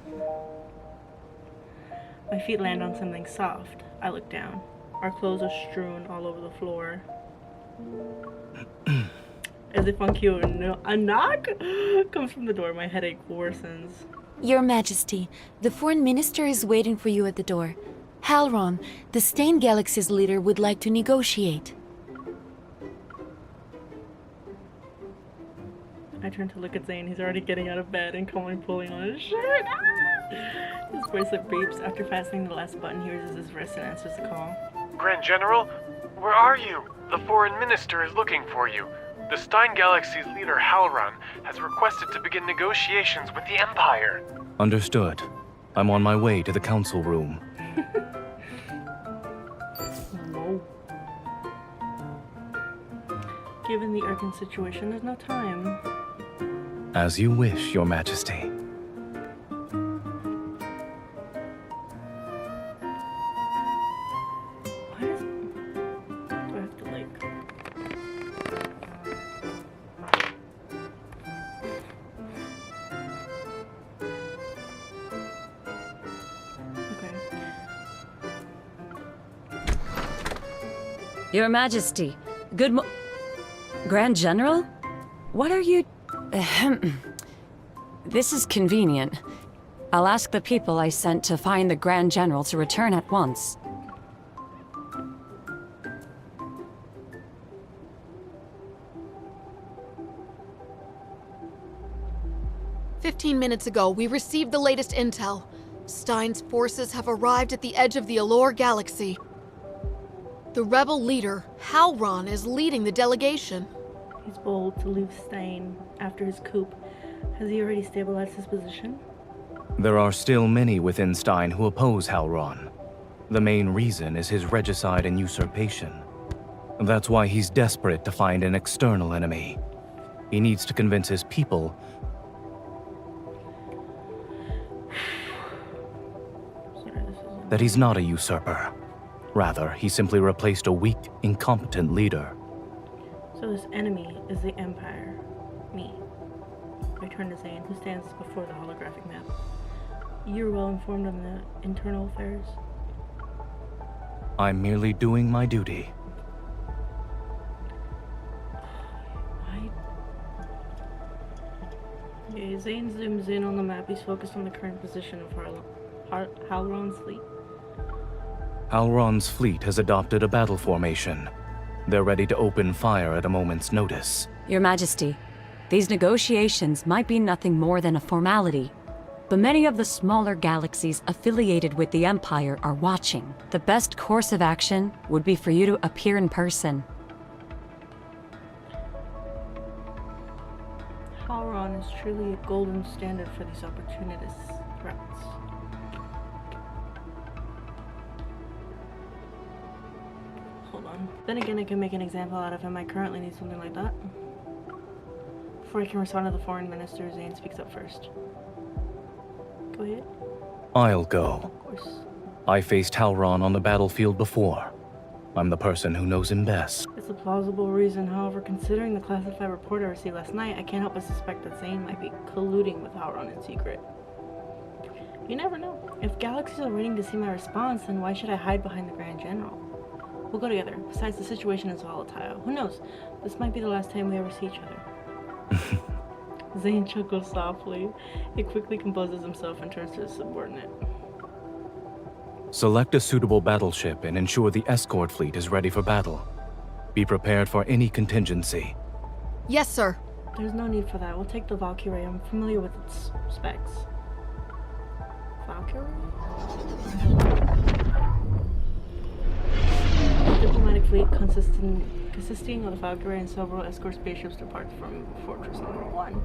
My feet land on something soft. I look down. Our clothes are strewn all over the floor. As if on cue, a knock comes from the door. My headache worsens. Your Majesty, the foreign minister is waiting for you at the door. Halron, the Stain Galaxy's leader, would like to negotiate. I turn to look at Zayne. He's already getting out of bed and calmly pulling on his shirt. His bracelet beeps. After fastening the last button, he raises his wrist and answers the call. Grand General, where are you? The foreign minister is looking for you. The Stein Galaxy's leader, Halron, has requested to begin negotiations with the Empire. Understood. I'm on my way to the council room. No. Given the urgent situation, there's no time. As you wish, Your Majesty. Your Majesty, Grand General? What are you... This is convenient. I'll ask the people I sent to find the Grand General to return at once. "15 minutes ago, we received the latest intel. Stein's forces have arrived at the edge of the Allure Galaxy. The rebel leader, Halron, is leading the delegation. He's bold to leave Stein after his coup. Has he already stabilized his position? There are still many within Stein who oppose Halron. The main reason is his regicide and usurpation. That's why he's desperate to find an external enemy. He needs to convince his people that he's not a usurper. Rather, he simply replaced a weak, incompetent leader. So this enemy is the Empire. Me. I turn to Zayne, who stands before the holographic map. You're well informed on the internal affairs. I'm merely doing my duty. Okay, Zayne zooms in on the map. He's focused on the current position of Halron's fleet. Halron's fleet has adopted a battle formation. They're ready to open fire at a moment's notice. Your Majesty, these negotiations might be nothing more than a formality, but many of the smaller galaxies affiliated with the Empire are watching. The best course of action would be for you to appear in person. Halron is truly a golden standard for these opportunist threats. Hold on. Then again, I can make an example out of him. I currently need something like that. Before I can respond to the foreign minister, Zayne speaks up first. Go ahead. I'll go. Of course. I faced Halron on the battlefield before. I'm the person who knows him best. It's a plausible reason. However, considering the classified report I received last night, I can't help but suspect that Zayne might be colluding with Halron in secret. You never know. If galaxies are waiting to see my response, then why should I hide behind the Grand General? We'll go together. Besides, the situation is volatile. Who knows? This might be the last time we ever see each other. Zayne chuckles softly. He quickly composes himself and turns to his subordinate. Select a suitable battleship and ensure the escort fleet is ready for battle. Be prepared for any contingency. Yes, sir. There's no need for that. We'll take the Valkyrie. I'm familiar with its specs. Valkyrie? Diplomatic fleet consisting of the Valkyrie and several escort spaceships depart from Fortress Number 1.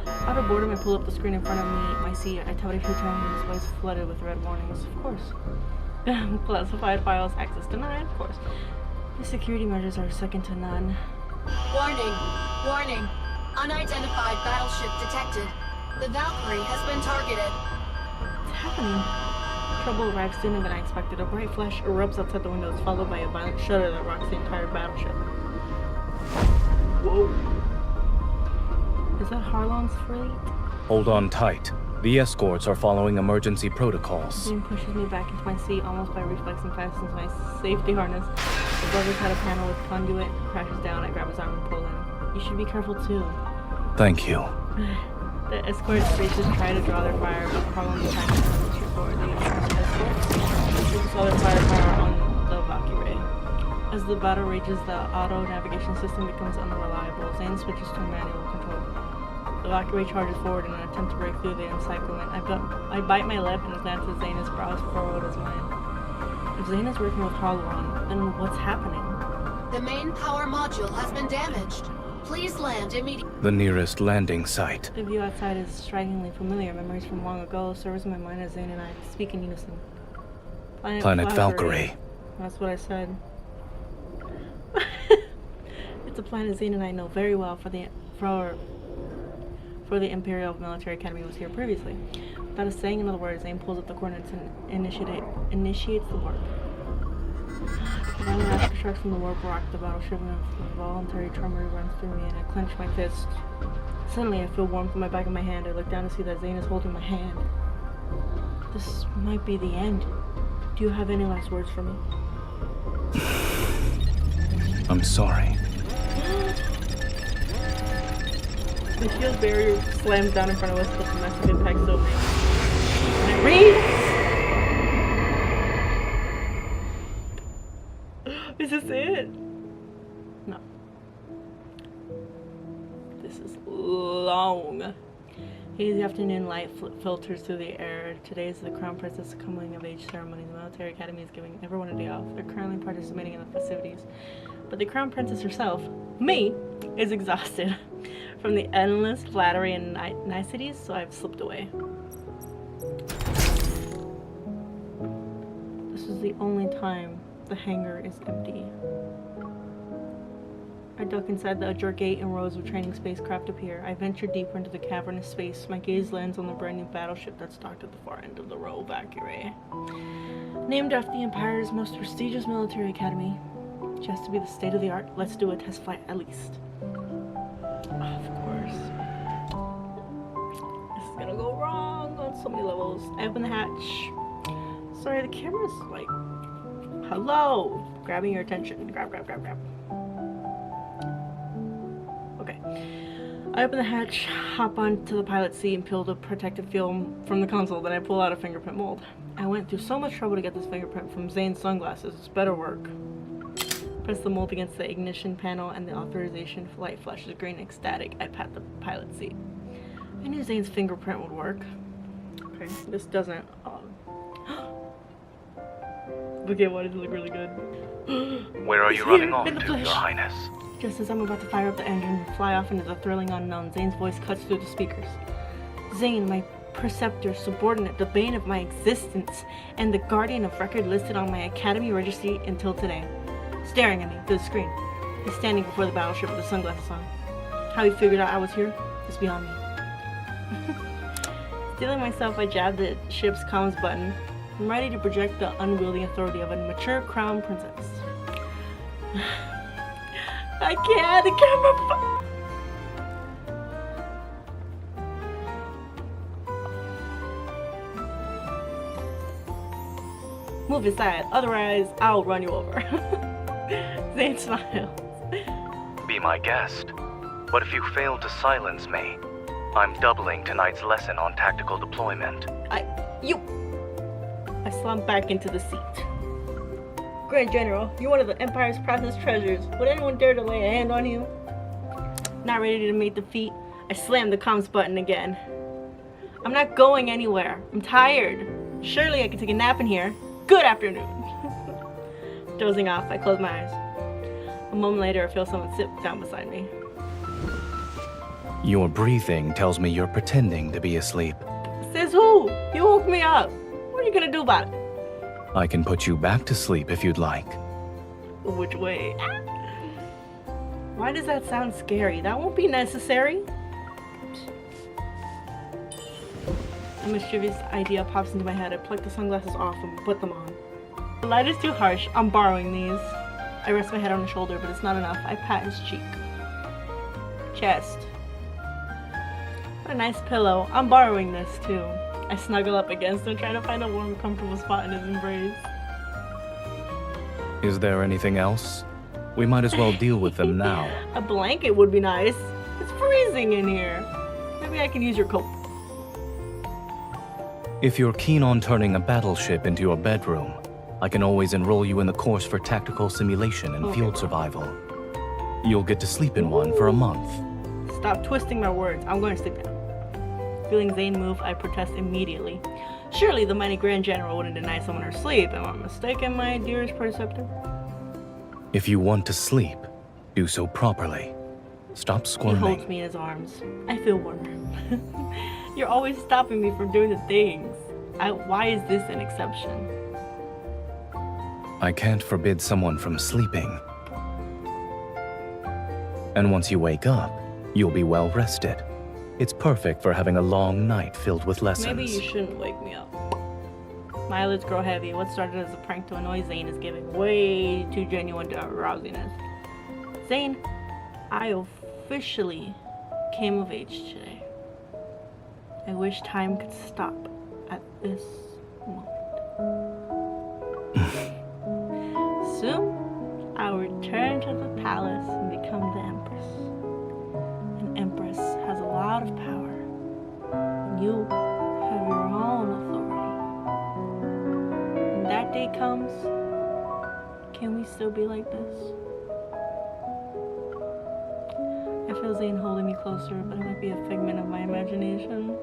Out of boredom, I pull up the screen in front of me, my seat. I tap it a few times and his voice flooded with red warnings. Of course. Classified files, access denied, of course. The security measures are second to none. Warning. Warning. Unidentified battleship detected. The Valkyrie has been targeted. What's happening? Trouble arrives sooner than I expected. A bright flash erupts outside the windows, followed by a violent shudder that rocks the entire battleship. Whoa. Is that Harlon's fleet? Hold on tight. The escorts are following emergency protocols. Zayne pushes me back into my seat almost by reflex and fastens my safety harness. Above us had a panel with conduit. Crashes down. I grab his arm and pull him. You should be careful too. Thank you. The escort spaces try to draw their fire, but Harlon behind us on the street forward. The escort saw their firepower on the Valkyrie. As the battle rages, the auto navigation system becomes unreliable. Zayne switches to manual control. The Valkyrie charges forward in an attempt to break through the encirclement. I bite my lip and glance at Zayne, his brows furrowed as mine. If Zayne is working with Harlon, then what's happening? The main power module has been damaged. Please land immediately. The nearest landing site. The view outside is strikingly familiar. Memories from long ago serves in my mind as Zayne and I speak in unison. Planet Valkyrie. That's what I said. It's a planet Zayne and I know very well for the Imperial Military Academy was here previously. Without us saying another word, Zayne pulls up the coordinates and initiates the warp. The violent aftershocks from the warp rock the battleship, and a voluntary tremor runs through me, and I clench my fist. Suddenly, I feel warmth in my back of my hand. I look down to see that Zayne is holding my hand. This might be the end. Do you have any last words for me? I'm sorry. The shield barrier slams down in front of us with a massive impact so big. And it reads... Is this it? No. This is long. Hazy afternoon light filters through the air. Today is the Crown Princess coming of age ceremony. The Military Academy is giving everyone a day off. They're currently participating in the festivities. But the Crown Princess herself, me, is exhausted from the endless flattery and niceties, so I've slipped away. This is the only time the hangar is empty. I duck inside the ajar gate and rows of training spacecraft appear. I venture deeper into the cavernous space. My gaze lands on the brand new battleship that's docked at the far end of the row, Valkyrie. Named after the Empire's most prestigious military academy. Just to be the state-of-the-art, let's do a test flight at least. Of course. This is gonna go wrong on so many levels. I open the hatch. Sorry, the camera's like... Hello! Grabbing your attention. Grab. Okay. I open the hatch, hop onto the pilot seat, and peel the protective film from the console. Then I pull out a fingerprint mold. I went through so much trouble to get this fingerprint from Zayne's sunglasses. It's better work. Press the mold against the ignition panel and the authorization light flashes green ecstatic. I pat the pilot seat. I knew Zayne's fingerprint would work. Okay, this doesn't. Okay, why does it look really good? Where are you running off to, Your Highness? Just as I'm about to fire up the engine and fly off into the thrilling unknown, Zayne's voice cuts through the speakers. Zayne, my preceptor, subordinate, the bane of my existence, and the guardian of record listed on my academy registry until today. Staring at me through the screen. He's standing before the battleship with the sunglasses on. How he figured out I was here is beyond me. Stealing myself, I jabbed the ship's comms button. I'm ready to project the unwieldy authority of a mature crown princess. I can't, the camera. Move aside, otherwise I'll run you over. Zayne smiles. Be my guest. But if you fail to silence me, I'm doubling tonight's lesson on tactical deployment. I slump back into the seat. Grand General, you're one of the Empire's proudest treasures. Would anyone dare to lay a hand on you? Not ready to meet defeat, I slam the comms button again. I'm not going anywhere. I'm tired. Surely I can take a nap in here. Good afternoon. Dozing off, I close my eyes. A moment later, I feel someone sit down beside me. Your breathing tells me you're pretending to be asleep. Says who? You woke me up. What are you gonna do about it? I can put you back to sleep if you'd like. Which way? Why does that sound scary? That won't be necessary. A mischievous idea pops into my head. I pluck the sunglasses off and put them on. The light is too harsh. I'm borrowing these. I rest my head on his shoulder, but it's not enough. I pat his cheek. Chest. What a nice pillow. I'm borrowing this too. I snuggle up against him, trying to find a warm, comfortable spot in his embrace. Is there anything else? We might as well deal with them now. A blanket would be nice. It's freezing in here. Maybe I can use your coat. If you're keen on turning a battleship into your bedroom, I can always enroll you in the course for tactical simulation and field survival. You'll get to sleep in one for a month. Stop twisting my words. I'm going to sleep now. Feeling Zayne move, I protest immediately. Surely the mighty Grand General wouldn't deny someone her sleep. Am I mistaken, my dearest preceptor? If you want to sleep, do so properly. Stop squirming. He holds me in his arms. I feel warmer. You're always stopping me from doing the things. Why is this an exception? I can't forbid someone from sleeping. And once you wake up, you'll be well rested. It's perfect for having a long night filled with lessons. Maybe you shouldn't wake me up. My eyelids grow heavy. What started as a prank to annoy Zayne is giving way too genuine to rousiness. Zayne, I officially came of age today. I wish time could stop at this moment. Soon, I'll return to the palace and become the Empress. An Empress has a lot of power, and you have your own authority. When that day comes, can we still be like this? I feel Zayne holding me closer, but it might be a figment of my imagination.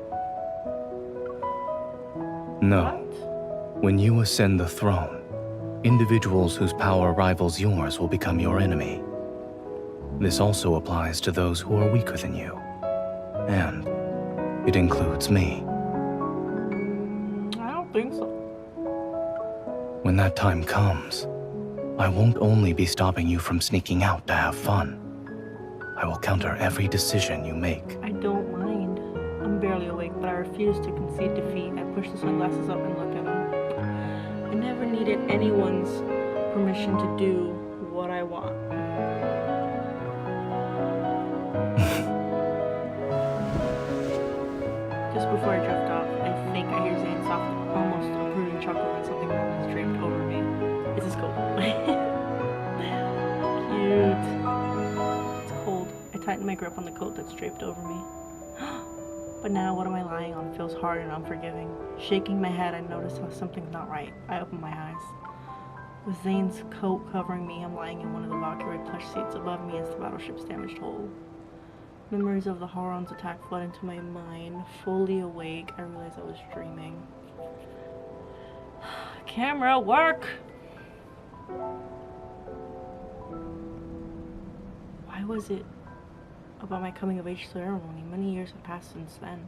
No. What? When you ascend the throne, individuals whose power rivals yours will become your enemy. This also applies to those who are weaker than you. And it includes me. I don't think so. When that time comes, I won't only be stopping you from sneaking out to have fun. I will counter every decision you make. I don't mind. I'm barely awake, but I refuse to concede defeat. I push the sunglasses up and look at them. I never needed anyone's permission to do what I want. Just before I drift off, I think I hear Zayne's soft, almost approving chuckle when something warm is draped over me. It's his coat. Cute. It's cold. I tighten my grip on the coat that's draped over me. But now what am I lying on feels hard and unforgiving. Shaking my head, I notice how something's not right. I open my eyes. With Zayne's coat covering me, I'm lying in one of the Valkyrie plush seats. Above me is the battleship's damaged hull. Memories of the Hauron's attack flood into my mind. Fully awake, I realized I was dreaming. Camera, work! Why was it about my coming of age ceremony? Many years have passed since then.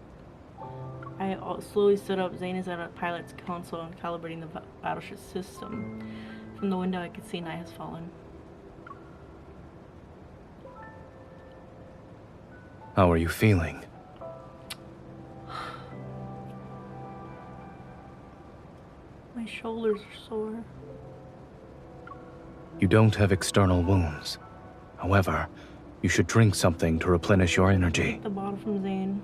I slowly stood up. Zayne is at a pilot's console and calibrating the battleship system. From the window I could see night has fallen. How are you feeling? My shoulders are sore. You don't have external wounds. However, you should drink something to replenish your energy. Take the bottle from Zayne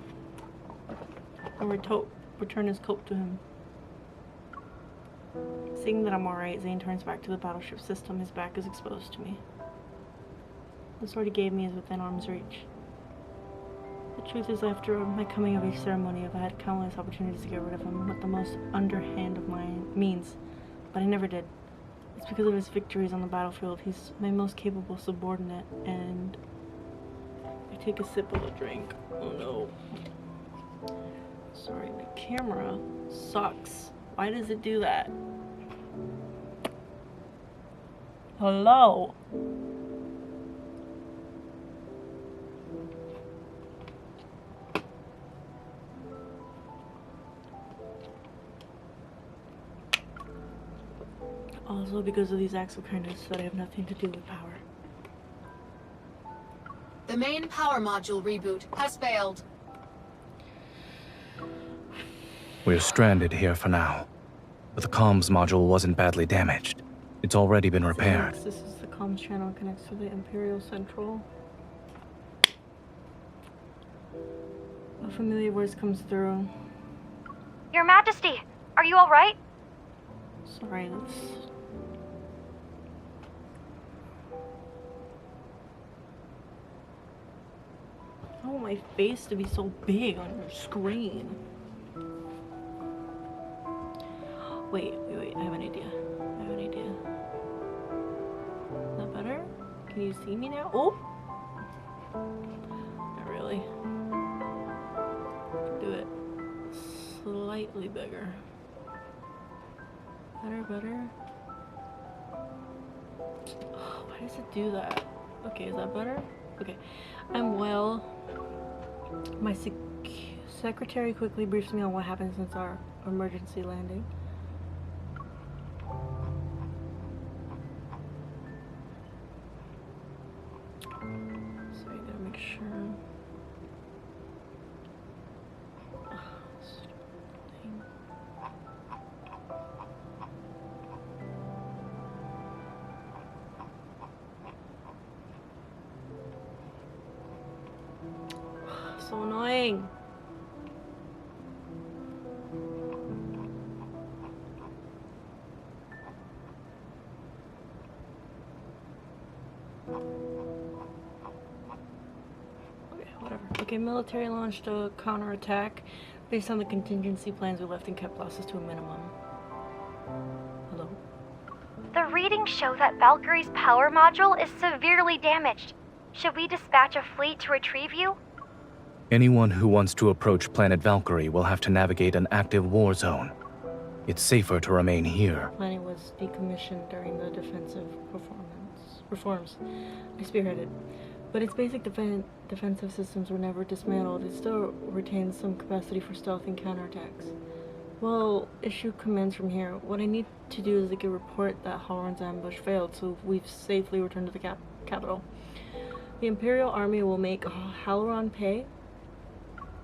and return his coat to him. Seeing that I'm alright, Zayne turns back to the battleship system. His back is exposed to me. The sword he gave me is within arm's reach. The truth is, after my coming of age ceremony, I've had countless opportunities to get rid of him with the most underhand of my means, but I never did. It's because of his victories on the battlefield. He's my most capable subordinate, and I take a sip of the drink. Oh no. Sorry, my camera sucks. Why does it do that? Hello? Also because of these acts of kindness that I have nothing to do with power. The main power module reboot has failed. We're stranded here for now. But the comms module wasn't badly damaged. It's already been repaired. This is the comms channel connects to the Imperial Central. A familiar voice comes through. Your Majesty, are you alright? Sorry, that's... I don't want my face to be so big on your screen. Wait, I have an idea. Is that better? Can you see me now? Oh! Not really. Do it slightly bigger. Better. Oh, why does it do that? Okay, is that better? Okay. I'm well. My secretary quickly briefs me on what happened since our emergency landing. So I gotta make sure. So annoying. Okay, whatever. Okay, military launched a counterattack based on the contingency plans we left and kept losses to a minimum. Hello? The readings show that Valkyrie's power module is severely damaged. Should we dispatch a fleet to retrieve you? Anyone who wants to approach planet Valkyrie will have to navigate an active war zone. It's safer to remain here. Planning was decommissioned during the defensive reforms I spearheaded. But its basic defensive systems were never dismantled. It still retains some capacity for stealth and counterattacks. Well, issue commends from here. What I need to do is get a report that Halron's ambush failed, so we've safely returned to the capital. The Imperial Army will make Halron pay.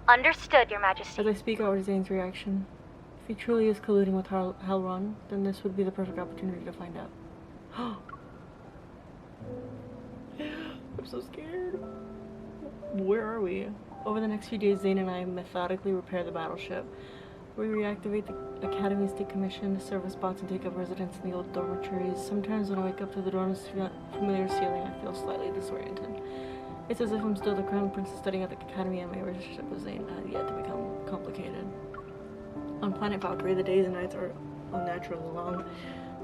Understood, Your Majesty. As I speak out Zayne's reaction. If he truly is colluding with Halron, then this would be the perfect opportunity to find out. I'm so scared. Where are we? Over the next few days, Zayne and I methodically repair the battleship. We reactivate the Academy's decommissioned service bots and take up residence in the old dormitories. Sometimes when I wake up to the dorm's familiar ceiling, I feel slightly disoriented. It's as if I'm still the crown princess studying at the Academy, and my relationship with Zayne had yet to become complicated. On planet Valkyrie, the days and nights are unnaturally long.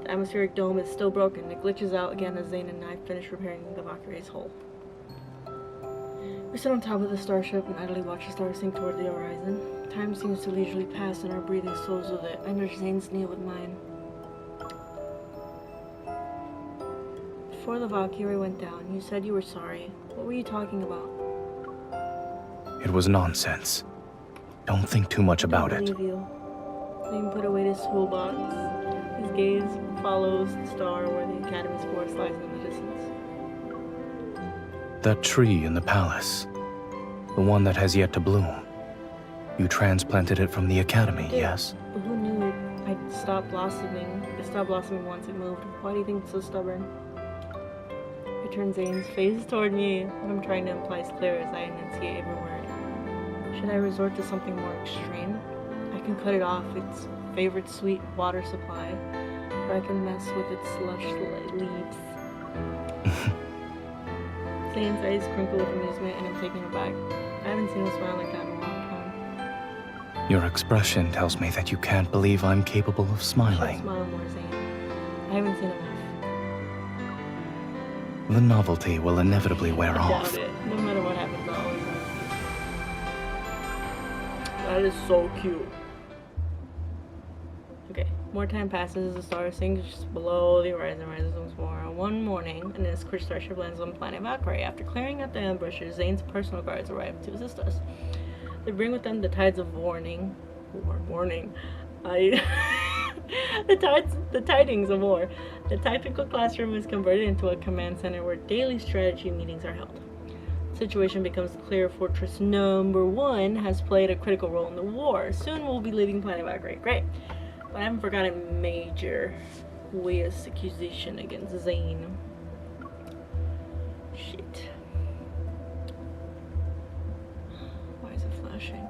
The atmospheric dome is still broken. It glitches out again as Zayne and I finish repairing the Valkyrie's hull. We sit on top of the starship and idly watch the stars sink toward the horizon. Time seems to leisurely pass and our breathing slows with it. I nudge Zayne's knee with mine. Before the Valkyrie went down, you said you were sorry. What were you talking about? It was nonsense. Don't think too much about it. Zayne put away his toolbox. His gaze follows the star where the Academy's forest lies in the distance. That tree in the palace. The one that has yet to bloom. You transplanted it from the Academy, yes? But who knew I'd stop blossoming? It stopped blossoming once it moved. Why do you think it's so stubborn? I turn Zayne's face toward me. What I'm trying to imply is clear as I enunciate every word. Should I resort to something more extreme? I can cut it off its favorite sweet water supply, or I can mess with its lush leaves. Zayne's eyes crinkle with amusement, and I'm taken aback. I haven't seen him smile like that in a long time. Your expression tells me that you can't believe I'm capable of You should smiling. smile more, Zayne. I haven't seen enough. The novelty will inevitably wear I off. doubt it. No matter what happens, I'll always know. That is so cute. Okay, more time passes as the star sinks just below the horizon, rises once more. One morning, an escort starship lands on planet Valkyrie. After clearing out the ambushers, Zayne's personal guards arrive to assist us. They bring with them the tides of warning. The tidings of war. The tactical classroom is converted into a command center where daily strategy meetings are held. The situation becomes clear. Fortress number 1 has played a critical role in the war. Soon we'll be leaving planet Valkyrie. Great. But I haven't forgotten Major Weah's accusation against Zayne. Shit. Why is it flashing?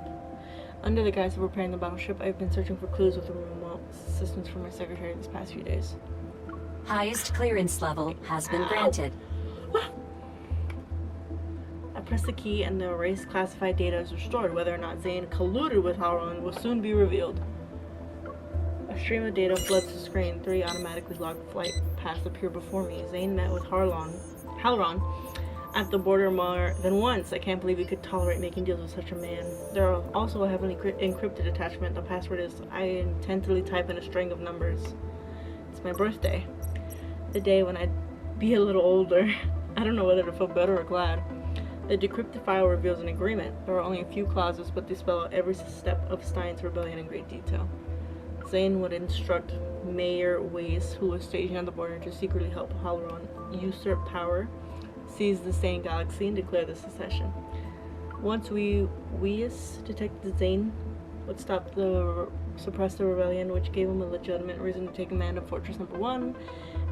Under the guise of repairing the battleship, I've been searching for clues with the remote assistance from my secretary these past few days. Highest clearance level has been granted. I press the key and the erased classified data is restored. Whether or not Zayne colluded with Halron will soon be revealed. A stream of data floods the screen. 3 automatically logged flight paths appear before me. Zayne met with Halron at the border more than once. I can't believe he could tolerate making deals with such a man. There are also a heavily encrypted attachment. The password is I intently type in a string of numbers. It's my birthday. The day when I'd be a little older. I don't know whether to feel better or glad. The decrypted file reveals an agreement. There are only a few clauses, but they spell out every step of Stein's rebellion in great detail. Zayne would instruct Mayor Weiss, who was stationed at the border, to secretly help Halron usurp power, seize the Stain Galaxy, and declare the secession. Once Weiss detected Zayne would suppress the rebellion, which gave him a legitimate reason to take command of Fortress number 1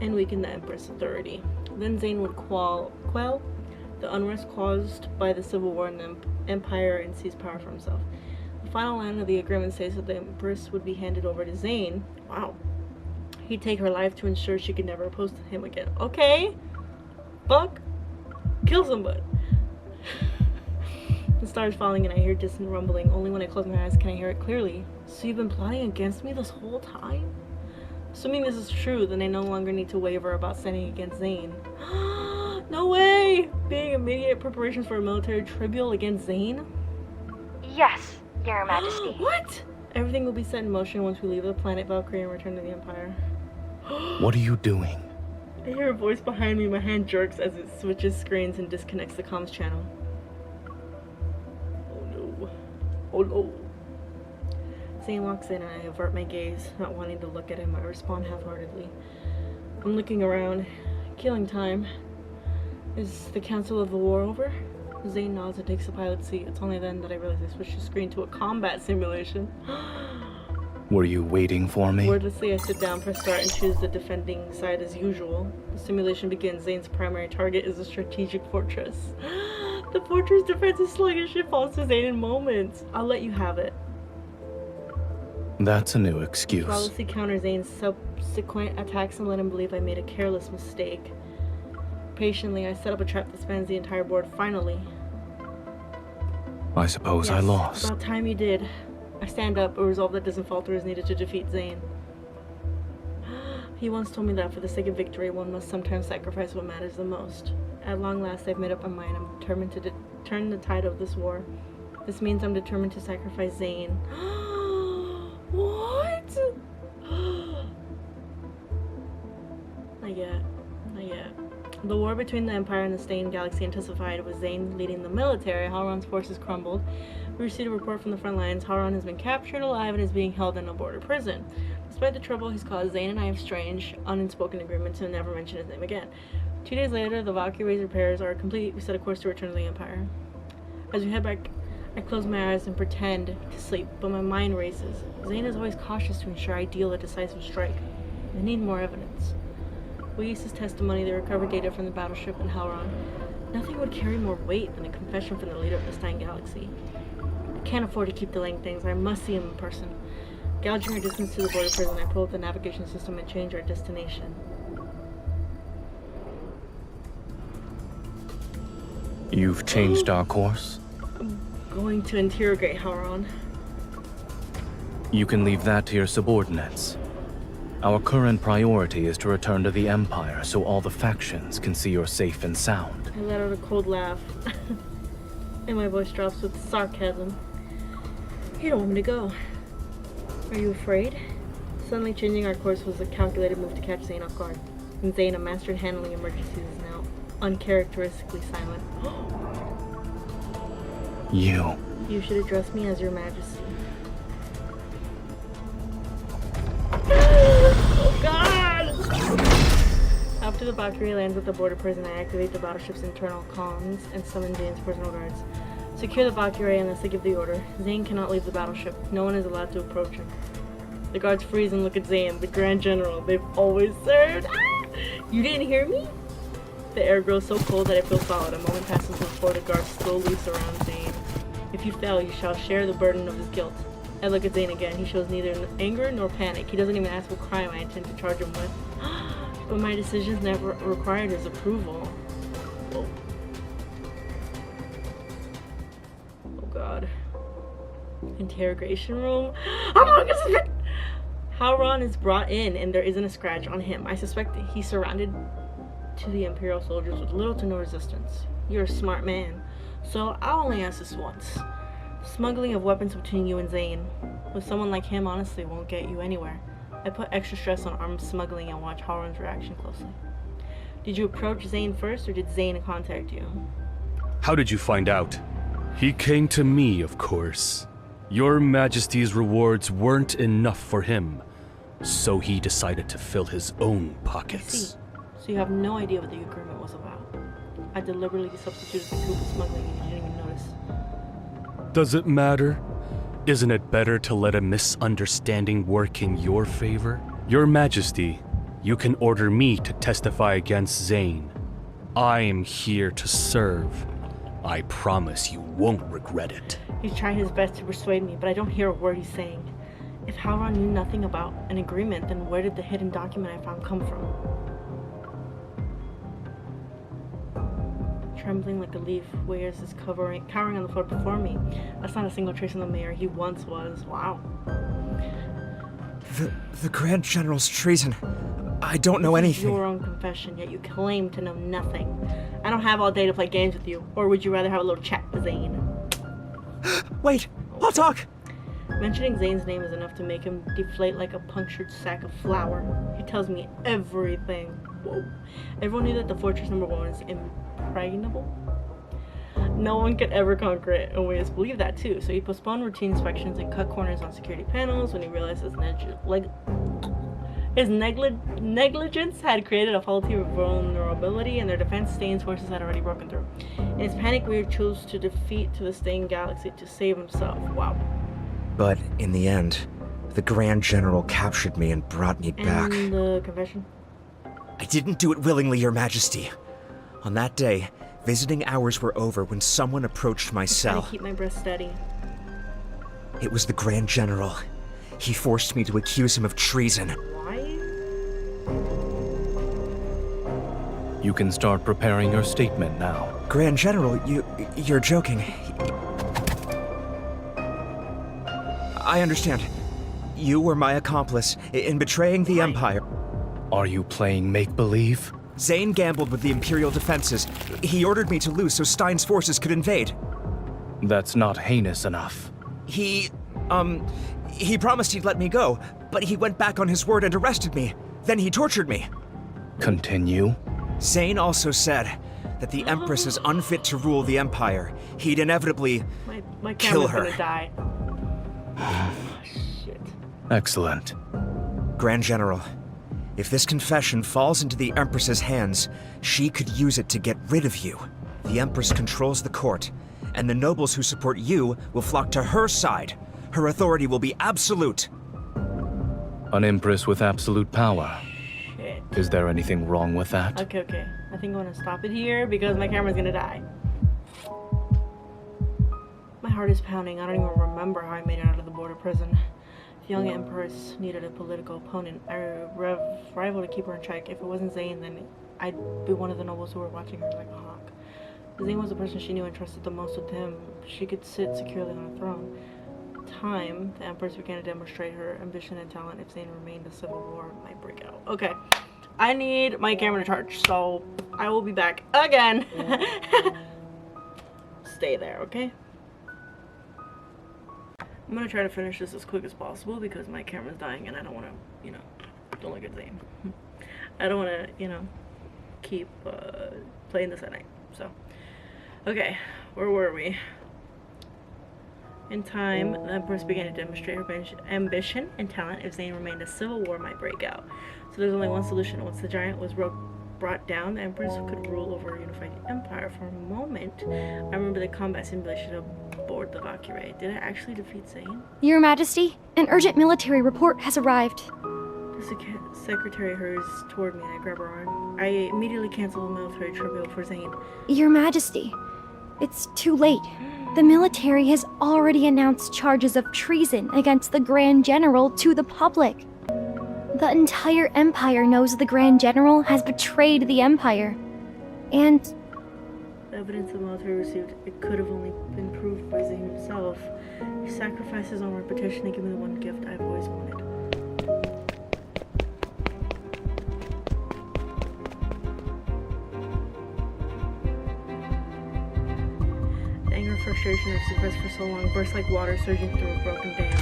and weaken the Empress' authority. Then Zayne would quell the unrest caused by the civil war in the Empire and seize power for himself. The final line of the agreement says that the Empress would be handed over to Zayne. Wow. He'd take her life to ensure she could never oppose him again. Okay. Fuck. Kill somebody. The stars falling and I hear distant rumbling. Only when I close my eyes can I hear it clearly. So you've been plotting against me this whole time? Assuming this is true, then I no longer need to waver about standing against Zayne. No way! Being immediate preparations for a military tribunal against Zayne? Yes, Your Majesty. What? Everything will be set in motion once we leave the planet Valkyrie and return to the Empire. What are you doing? I hear a voice behind me. My hand jerks as it switches screens and disconnects the comms channel. Oh no. Oh no. Zayne walks in and I avert my gaze, not wanting to look at him. I respond half-heartedly. I'm looking around, killing time. Is the Council of the War over? Zayne nods and takes the pilot's seat. It's only then that I realize I switched the screen to a combat simulation. Were you waiting for me? Wordlessly, I sit down, press start, and choose the defending side as usual. The simulation begins. Zayne's primary target is a strategic fortress. The fortress defensive sluggish. It falls to Zayne in moments. I'll let you have it. That's a new excuse. Flawlessly counter Zayne's subsequent attacks and let him believe I made a careless mistake. Patiently, I set up a trap that spans the entire board. Finally. I suppose I Yes, lost. About time you did. I stand up. A resolve that doesn't falter is needed to defeat Zayne. He once told me that for the sake of victory, one must sometimes sacrifice what matters the most. At long last, I've made up my mind. I'm determined to turn the tide of this war. This means I'm determined to sacrifice Zayne. What? Not yet. Not yet. The war between the Empire and the Stain Galaxy intensified, with Zayne leading the military. Halron's forces crumbled. We received a report from the front lines. Halron has been captured alive and is being held in a border prison. Despite the trouble he's caused, Zayne and I have strange, unspoken agreement to never mention his name again. 2 days later, the Valkyrie's repairs are complete. We set a course to return to the Empire. As we head back, I close my eyes and pretend to sleep, but my mind races. Zayne is always cautious to ensure I deal a decisive strike. I need more evidence. Weiss' testimony, the recovered data from the battleship in Halron. Nothing would carry more weight than a confession from the leader of the Stein Galaxy. I can't afford to keep delaying things. I must see him in person. Gouging our distance to the border prison, I pull up the navigation system and change our destination. You've changed our course? I'm going to interrogate Hellron. You can leave that to your subordinates. Our current priority is to return to the Empire so all the factions can see you're safe and sound. I let out a cold laugh. And my voice drops with sarcasm. You don't want me to go. Are you afraid? Suddenly changing our course was a calculated move to catch Zayne off guard. And Zayne, a master in handling emergencies, is now uncharacteristically silent. You. You should address me as your majesty. Oh god! After the Valkyrie lands at the border prison, I activate the battleship's internal comms and summon Zayne's personal guards. Secure the Valkyrie unless I give the order. Zayne cannot leave the battleship. No one is allowed to approach him. The guards freeze and look at Zayne, the Grand General they've always served. Ah! You didn't hear me? The air grows so cold that I feel solid. A moment passes before the guards slowly surround Zayne. If you fail, you shall share the burden of his guilt. I look at Zayne again. He shows neither anger nor panic. He doesn't even ask what crime I intend to charge him with. But my decisions never required his approval. Oh. Oh god. Interrogation room. Hellron is brought in and there isn't a scratch on him. I suspect that he's surrounded to the Imperial soldiers with little to no resistance. You're a smart man, so I'll only ask this once. Smuggling of weapons between you and Zayne. With someone like him, honestly, won't get you anywhere. I put extra stress on arms smuggling and watch Hellron's reaction closely. Did you approach Zayne first, or did Zayne contact you? How did you find out? He came to me, of course. Your Majesty's rewards weren't enough for him, so he decided to fill his own pockets. I see. So you have no idea what the agreement was about. I deliberately substituted the coup with smuggling and you didn't even notice. Does it matter? Isn't it better to let a misunderstanding work in your favor? Your Majesty, you can order me to testify against Zayne. I am here to serve. I promise you won't regret it. He's trying his best to persuade me, but I don't hear a word he's saying. If Hellron knew nothing about an agreement, then where did the hidden document I found come from? Trembling like a leaf, Weyers is cowering on the floor before me. That's not a single trace of the mayor he once was. Wow. The Grand General's treason. I don't know anything. Your own confession, yet you claim to know nothing. I don't have all day to play games with you. Or would you rather have a little chat with Zayne? Wait, I'll talk! Mentioning Zayne's name is enough to make him deflate like a punctured sack of flour. He tells me everything. Whoa. Everyone knew that the Fortress number 1 is impregnable. No one could ever conquer it, and Weyers believed that too, so he postponed routine inspections and cut corners on security panels when he realized his negligence had created a faulty vulnerability and their defense Zayne's forces had already broken through. In his panic, Weird chose to defeat to the Stain Galaxy to save himself. Wow. But in the end, the Grand General captured me and brought me back. And the confession? I didn't do it willingly, Your Majesty. On that day, visiting hours were over when someone approached my cell. I keep my breath steady. It was the Grand General. He forced me to accuse him of treason. Why? You can start preparing your statement now. Grand General, you're joking. I understand. You were my accomplice in betraying the Empire. Are you playing make-believe? Zayne gambled with the Imperial defenses. He ordered me to lose so Stein's forces could invade. That's not heinous enough. He promised he'd let me go, but he went back on his word and arrested me. Then he tortured me. Continue. Zayne also said that the Empress is unfit to rule the Empire. He'd inevitably my kill camera's her. Gonna die. Shit. Excellent. Grand General, if this confession falls into the Empress's hands, she could use it to get rid of you. The Empress controls the court, and the nobles who support you will flock to her side. Her authority will be absolute. An Empress with absolute power. Shit. Is there anything wrong with that? Okay. I think I'm gonna stop it here because my camera's gonna die. My heart is pounding. I don't even remember how I made it out of the border prison. The young Empress needed a political opponent. I rival to keep her in check. If it wasn't Zayne, then I'd be one of the nobles who were watching her like a hawk. Zayne was the person she knew and trusted the most. With him, she could sit securely on a throne. Time, the Empress began to demonstrate her ambition and talent. If Zayne remained, a civil war might break out. Okay, I need my camera to charge, so I will be back again. Stay there, okay? I'm gonna try to finish this as quick as possible because my camera's dying and I don't want to, you know, don't look at Zayne. I don't want to, you know, keep playing this at night. So, okay, where were we? In time, the Empress began to demonstrate her ambition and talent. If Zayne remained, a civil war might break out. So there's only one solution. Once the giant was brought down, the Empress could rule over a unified empire. For a moment, I remember the combat simulation aboard the Valkyrie. Did I actually defeat Zayne? Your Majesty, an urgent military report has arrived. The secretary hurries toward me and I grab her arm. I immediately cancel the military tribunal for Zayne. Your Majesty, it's too late. The military has already announced charges of treason against the Grand General to the public. The entire Empire knows the Grand General has betrayed the Empire. And the evidence the military received, it could have only been proved by Zayne himself. He sacrificed his own reputation to give me the one gift I've always wanted. Frustration I've suppressed for so long burst like water surging through a broken dam.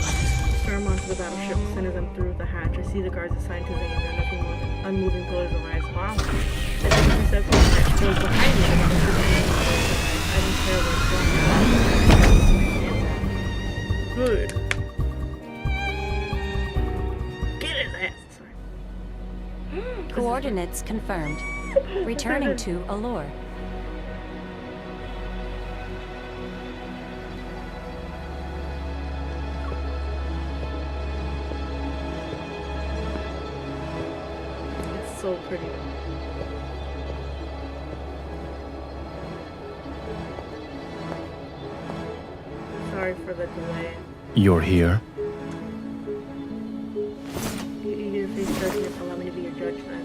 Storm onto the battleship, center them through the hatch. I see the guards assigned to Zayne. They're nothing more than unmoving pillars of ice. Wow. The enemy set from the hatch goes behind me. I don't care what's going on. Good. Get his ass. Sorry. Coordinates confirmed. Returning to Allure. So pretty. Sorry for the delay. You're here? You face judgment. Allow me to be your judge then.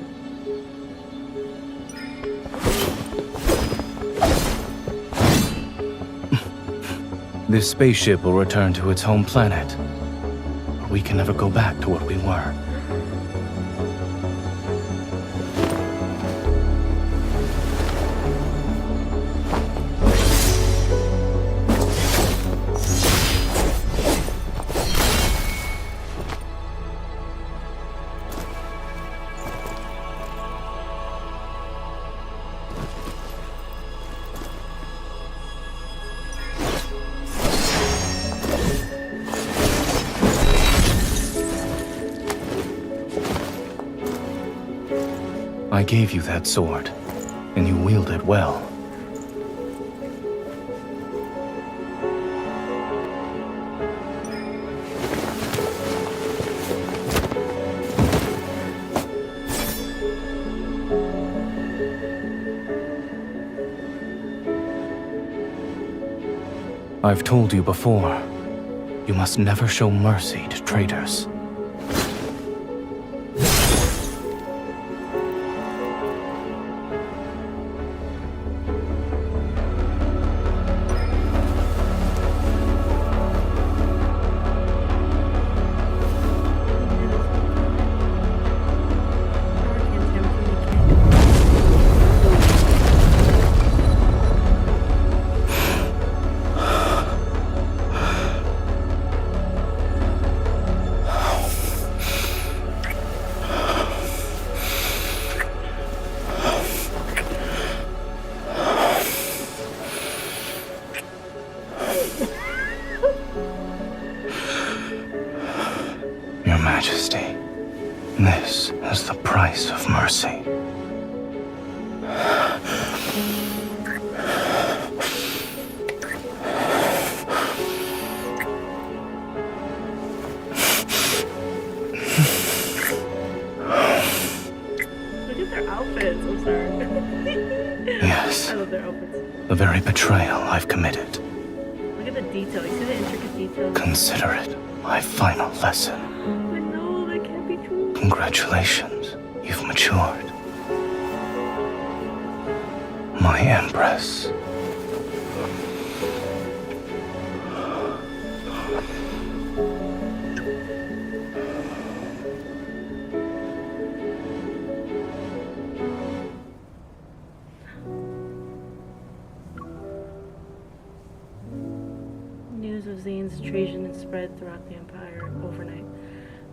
This spaceship will return to its home planet. Or we can never go back to what we were. I gave you that sword, and you wield it well. I've told you before, you must never show mercy to traitors. Your Majesty, this is the price of mercy. Look at their outfits, I'm sorry. Yes. I love their outfits. The very betrayal I've committed. Look at the detail, you see the intricate details? Consider it my final lesson. But no, that can't be true. Congratulations, you've matured. My Empress. Zayne's treason spread throughout the Empire overnight.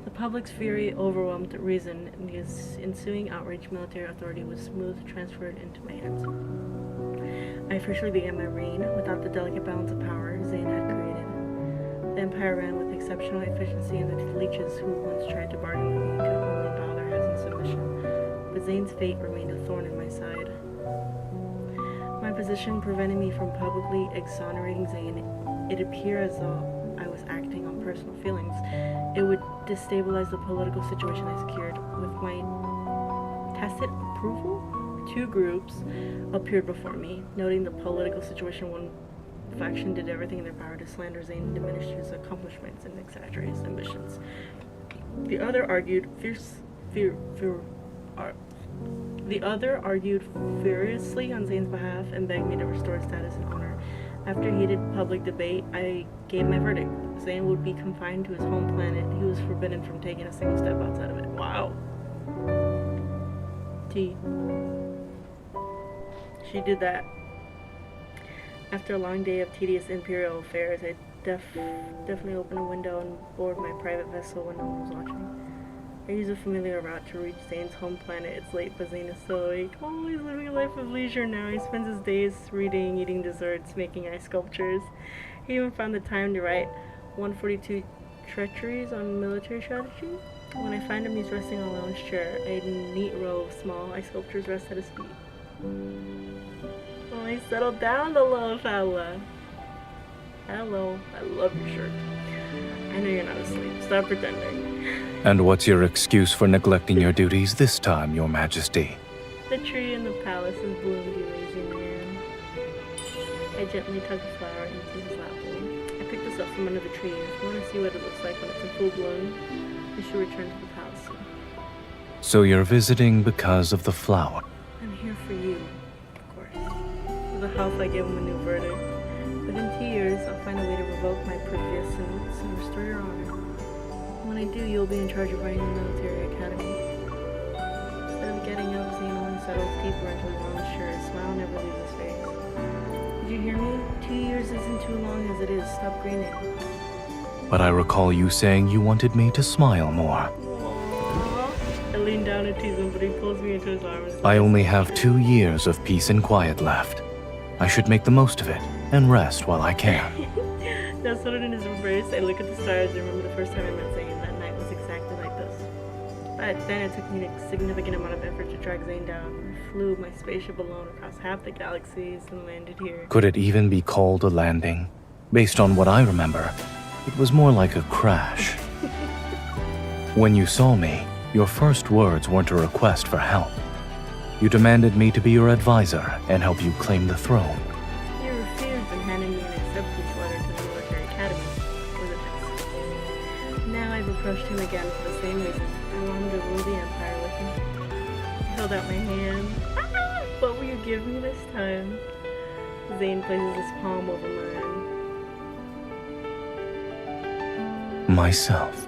The public's fury overwhelmed reason, and the ensuing outrage military authority was smooth transferred into my hands. I officially began my reign without the delicate balance of power Zayne had created. The Empire ran with exceptional efficiency, and the leeches who once tried to bargain with me could only bow their heads in submission. But Zayne's fate remained a thorn in my side. My position prevented me from publicly exonerating Zayne. It appeared as though I was acting on personal feelings. It would destabilize the political situation I secured. With my tacit approval, 2 groups appeared before me, noting the political situation. One faction did everything in their power to slander Zayne and diminish his accomplishments and exaggerate his ambitions. The other argued furiously on Zayne's behalf and begged me to restore his status and honor. After heated public debate, I gave my verdict. Zayne would be confined to his home planet. He was forbidden from taking a single step outside of it. Wow. T. She did that. After a long day of tedious imperial affairs, I definitely opened a window and boarded my private vessel when no one was watching. I used a familiar route to reach Zayne's home planet. It's late, but Zayne is still awake. Oh, he's living a life of leisure now. He spends his days reading, eating desserts, making ice sculptures. He even found the time to write 142 treacheries on military strategy. When I find him, he's resting on a lounge chair. A neat row of small ice sculptures rest at his feet. Oh, he settled down, the little fella. Hello, I love your shirt. I know you're not asleep. Stop pretending. And what's your excuse for neglecting your duties this time, Your Majesty? The tree in the palace is bloomed, you lazy man. I gently tugged the flower into his lap bowl. I picked this up from under the tree. If you want to see what it looks like when it's in full bloom, you should return to the palace soon. So you're visiting because of the flower? I'm here for you, of course. For the health, I gave him a new verdict. Within 2 years, I'll find a way to revoke my previous sentence and restore your honor. When I do, you'll be in charge of running the military academy. Instead of getting up, Zayne only settles deeper into his lounge chair. A smile never leaves his face. Did you hear me? 2 years isn't too long as it is. Stop grinning. But I recall you saying you wanted me to smile more. Aww. I lean down and tease him, but he pulls me into his arms. I only have 2 years of peace and quiet left. I should make the most of it and rest while I can. Nestled in his embrace, I look at the stars and remember the first time I met Zayne. That night was exactly like this. But then it took me a significant amount of effort to track Zayne down. I flew my spaceship alone across half the galaxies and landed here. Could it even be called a landing? Based on what I remember, it was more like a crash. When you saw me, your first words weren't a request for help. You demanded me to be your advisor and help you claim the throne. You refused and handed me an acceptance letter to the military academy. Was a test. Now I've approached him again for the same reason. I want him to rule the Empire with me. I held out my hand. What will you give me this time? Zayne places his palm over mine. Myself.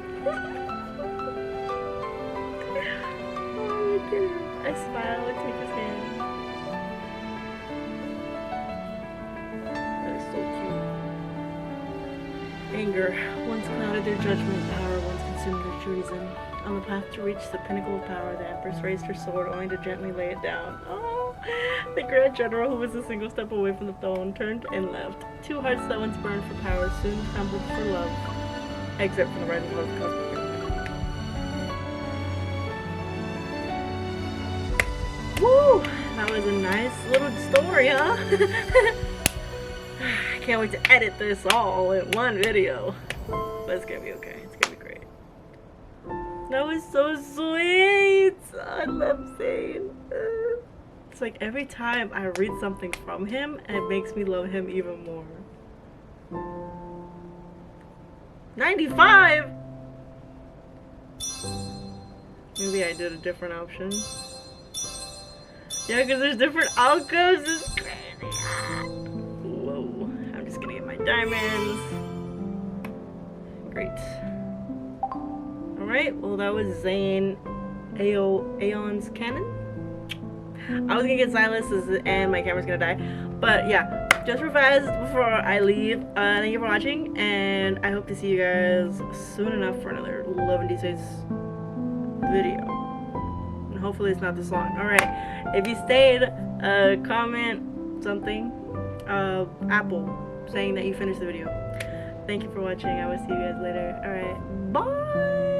I smile and take his hand. That is so cute. Anger once clouded their judgment, power once consumed their treason. On the path to reach the pinnacle of power, the Empress raised her sword only to gently lay it down. Oh, the Grand General, who was a single step away from the throne, turned and left. 2 hearts that once burned for power soon crumbled for love. Except for the rising love of cosmic. Woo! That was a nice little story, huh? I can't wait to edit this all in one video. But it's gonna be okay. It's gonna be great. That was so sweet! I love Zayne. It's like every time I read something from him, it makes me love him even more. 95! Maybe I did a different option. Yeah, because there's different outcomes. It's crazy. Whoa. I'm just gonna get my diamonds. Great. Alright, well that was Zayne Aeon's Canon. I was gonna get Silas and my camera's gonna die. But yeah, just for fast before I leave, thank you for watching, and I hope to see you guys soon enough for another Love and D6 video. And hopefully it's not this long. Alright, if you stayed, comment something, Apple, saying that you finished the video. Thank you for watching. I will see you guys later. Alright, bye!